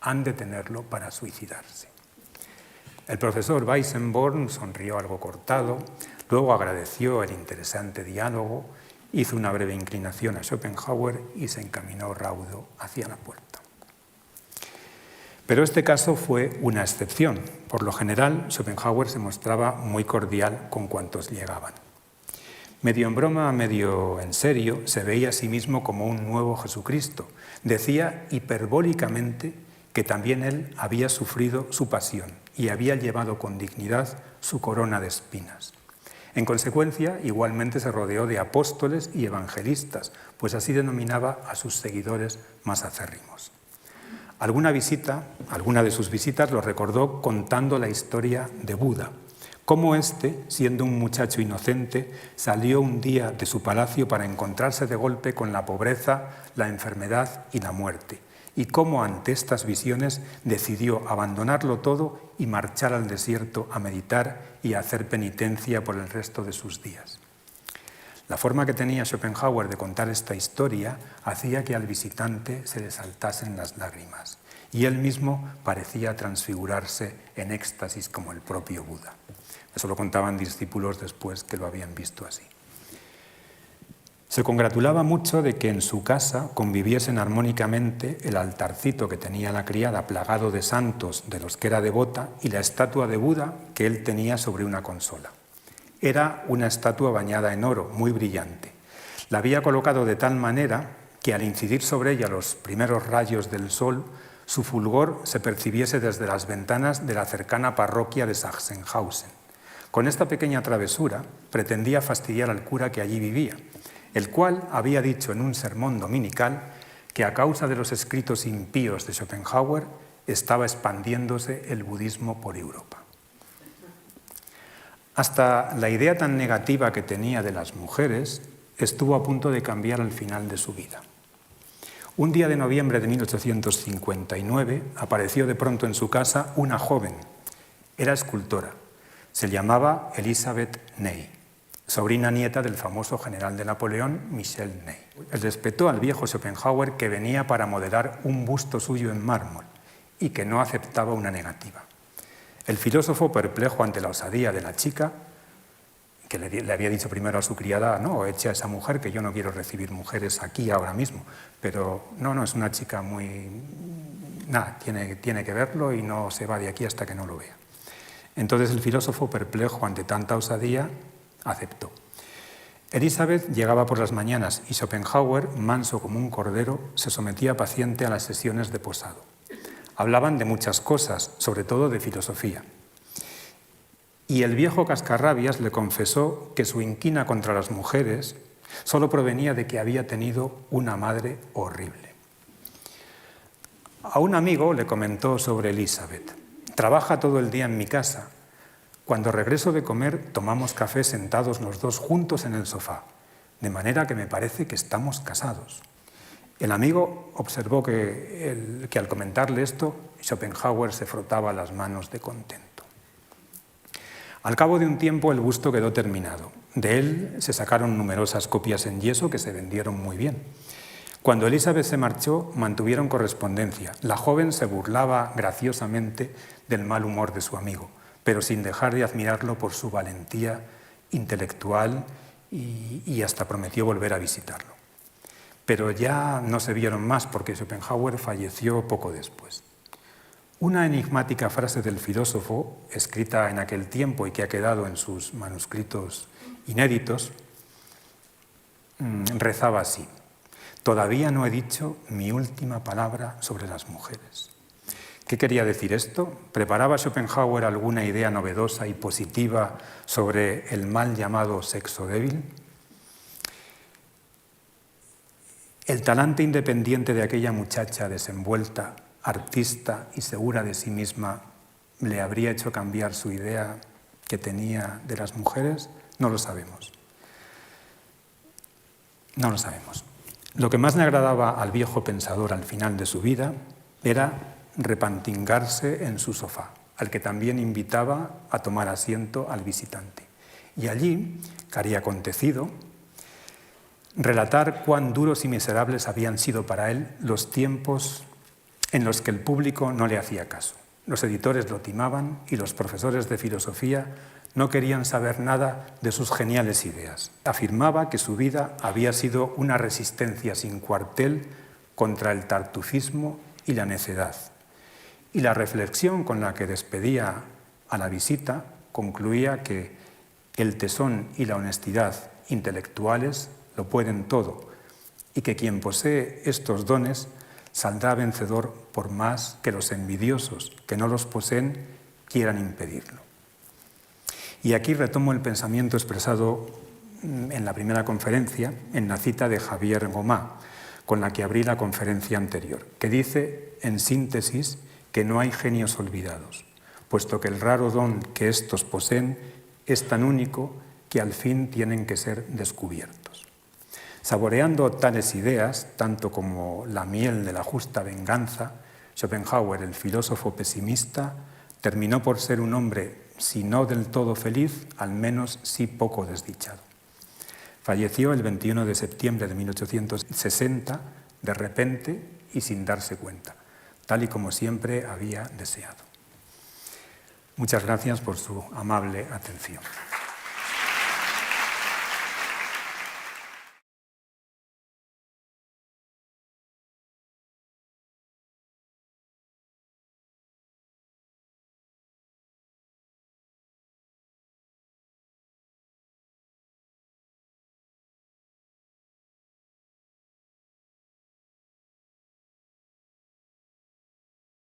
han de tenerlo para suicidarse. El profesor Weissenborn sonrió algo cortado, luego agradeció el interesante diálogo, hizo una breve inclinación a Schopenhauer y se encaminó raudo hacia la puerta. Pero este caso fue una excepción. Por lo general, Schopenhauer se mostraba muy cordial con cuantos llegaban. Medio en broma, medio en serio, se veía a sí mismo como un nuevo Jesucristo. Decía hiperbólicamente que también él había sufrido su pasión y había llevado con dignidad su corona de espinas. En consecuencia, igualmente se rodeó de apóstoles y evangelistas, pues así denominaba a sus seguidores más acérrimos. Alguna de sus visitas lo recordó contando la historia de Buda, cómo éste, siendo un muchacho inocente, salió un día de su palacio para encontrarse de golpe con la pobreza, la enfermedad y la muerte, y cómo ante estas visiones decidió abandonarlo todo y marchar al desierto a meditar y a hacer penitencia por el resto de sus días. La forma que tenía Schopenhauer de contar esta historia hacía que al visitante se le saltasen las lágrimas, y él mismo parecía transfigurarse en éxtasis como el propio Buda. Eso lo contaban discípulos después que lo habían visto así. Se congratulaba mucho de que en su casa conviviesen armónicamente el altarcito que tenía la criada plagado de santos de los que era devota y la estatua de Buda que él tenía sobre una consola. Era una estatua bañada en oro, muy brillante. La había colocado de tal manera que al incidir sobre ella los primeros rayos del sol, su fulgor se percibiese desde las ventanas de la cercana parroquia de Sachsenhausen. Con esta pequeña travesura pretendía fastidiar al cura que allí vivía, el cual había dicho en un sermón dominical que a causa de los escritos impíos de Schopenhauer estaba expandiéndose el budismo por Europa. Hasta la idea tan negativa que tenía de las mujeres estuvo a punto de cambiar al final de su vida. Un día de noviembre de 1859 apareció de pronto en su casa una joven. Era escultora. Se llamaba Elisabeth Ney, sobrina nieta del famoso general de Napoleón, Michel Ney. Él respetó al viejo Schopenhauer que venía para modelar un busto suyo en mármol y que no aceptaba una negativa. El filósofo, perplejo ante la osadía de la chica, que le había dicho primero a su criada, no, eche a esa mujer, que yo no quiero recibir mujeres aquí ahora mismo, pero no, es una chica muy... nada, tiene que verlo y no se va de aquí hasta que no lo vea. Entonces el filósofo, perplejo ante tanta osadía, aceptó. Elizabeth llegaba por las mañanas y Schopenhauer, manso como un cordero, se sometía paciente a las sesiones de posado. Hablaban de muchas cosas, sobre todo de filosofía. Y el viejo cascarrabias le confesó que su inquina contra las mujeres solo provenía de que había tenido una madre horrible. A un amigo le comentó sobre Elizabeth. Trabaja todo el día en mi casa. Cuando regreso de comer tomamos café sentados los dos juntos en el sofá, de manera que me parece que estamos casados. El amigo observó que al comentarle esto, Schopenhauer se frotaba las manos de contento. Al cabo de un tiempo el busto quedó terminado. De él se sacaron numerosas copias en yeso que se vendieron muy bien. Cuando Elizabeth se marchó, mantuvieron correspondencia. La joven se burlaba graciosamente del mal humor de su amigo, pero sin dejar de admirarlo por su valentía intelectual y hasta prometió volver a visitarlo. Pero ya no se vieron más porque Schopenhauer falleció poco después. Una enigmática frase del filósofo, escrita en aquel tiempo y que ha quedado en sus manuscritos inéditos, rezaba así: todavía no he dicho mi última palabra sobre las mujeres. ¿Qué quería decir esto? ¿Preparaba Schopenhauer alguna idea novedosa y positiva sobre el mal llamado sexo débil? El talante independiente de aquella muchacha desenvuelta, artista y segura de sí misma, ¿le habría hecho cambiar su idea que tenía de las mujeres? No lo sabemos. No lo sabemos. Lo que más le agradaba al viejo pensador al final de su vida era repantingarse en su sofá, al que también invitaba a tomar asiento al visitante. Y allí, cari acontecido, relatar cuán duros y miserables habían sido para él los tiempos en los que el público no le hacía caso. Los editores lo timaban y los profesores de filosofía no querían saber nada de sus geniales ideas. Afirmaba que su vida había sido una resistencia sin cuartel contra el tartufismo y la necedad. y la reflexión con la que despedía a la visita concluía que el tesón y la honestidad intelectuales lo pueden todo y que quien posee estos dones saldrá vencedor por más que los envidiosos que no los poseen quieran impedirlo. Y aquí retomo el pensamiento expresado en la primera conferencia, en la cita de Javier Gomá, con la que abrí la conferencia anterior, que dice, en síntesis, que no hay genios olvidados, puesto que el raro don que éstos poseen es tan único que al fin tienen que ser descubiertos. Saboreando tales ideas, tanto como la miel de la justa venganza, Schopenhauer, el filósofo pesimista, terminó por ser un hombre, si no del todo feliz, al menos sí poco desdichado. Falleció el 21 de septiembre de 1860, de repente y sin darse cuenta, tal y como siempre había deseado. Muchas gracias por su amable atención.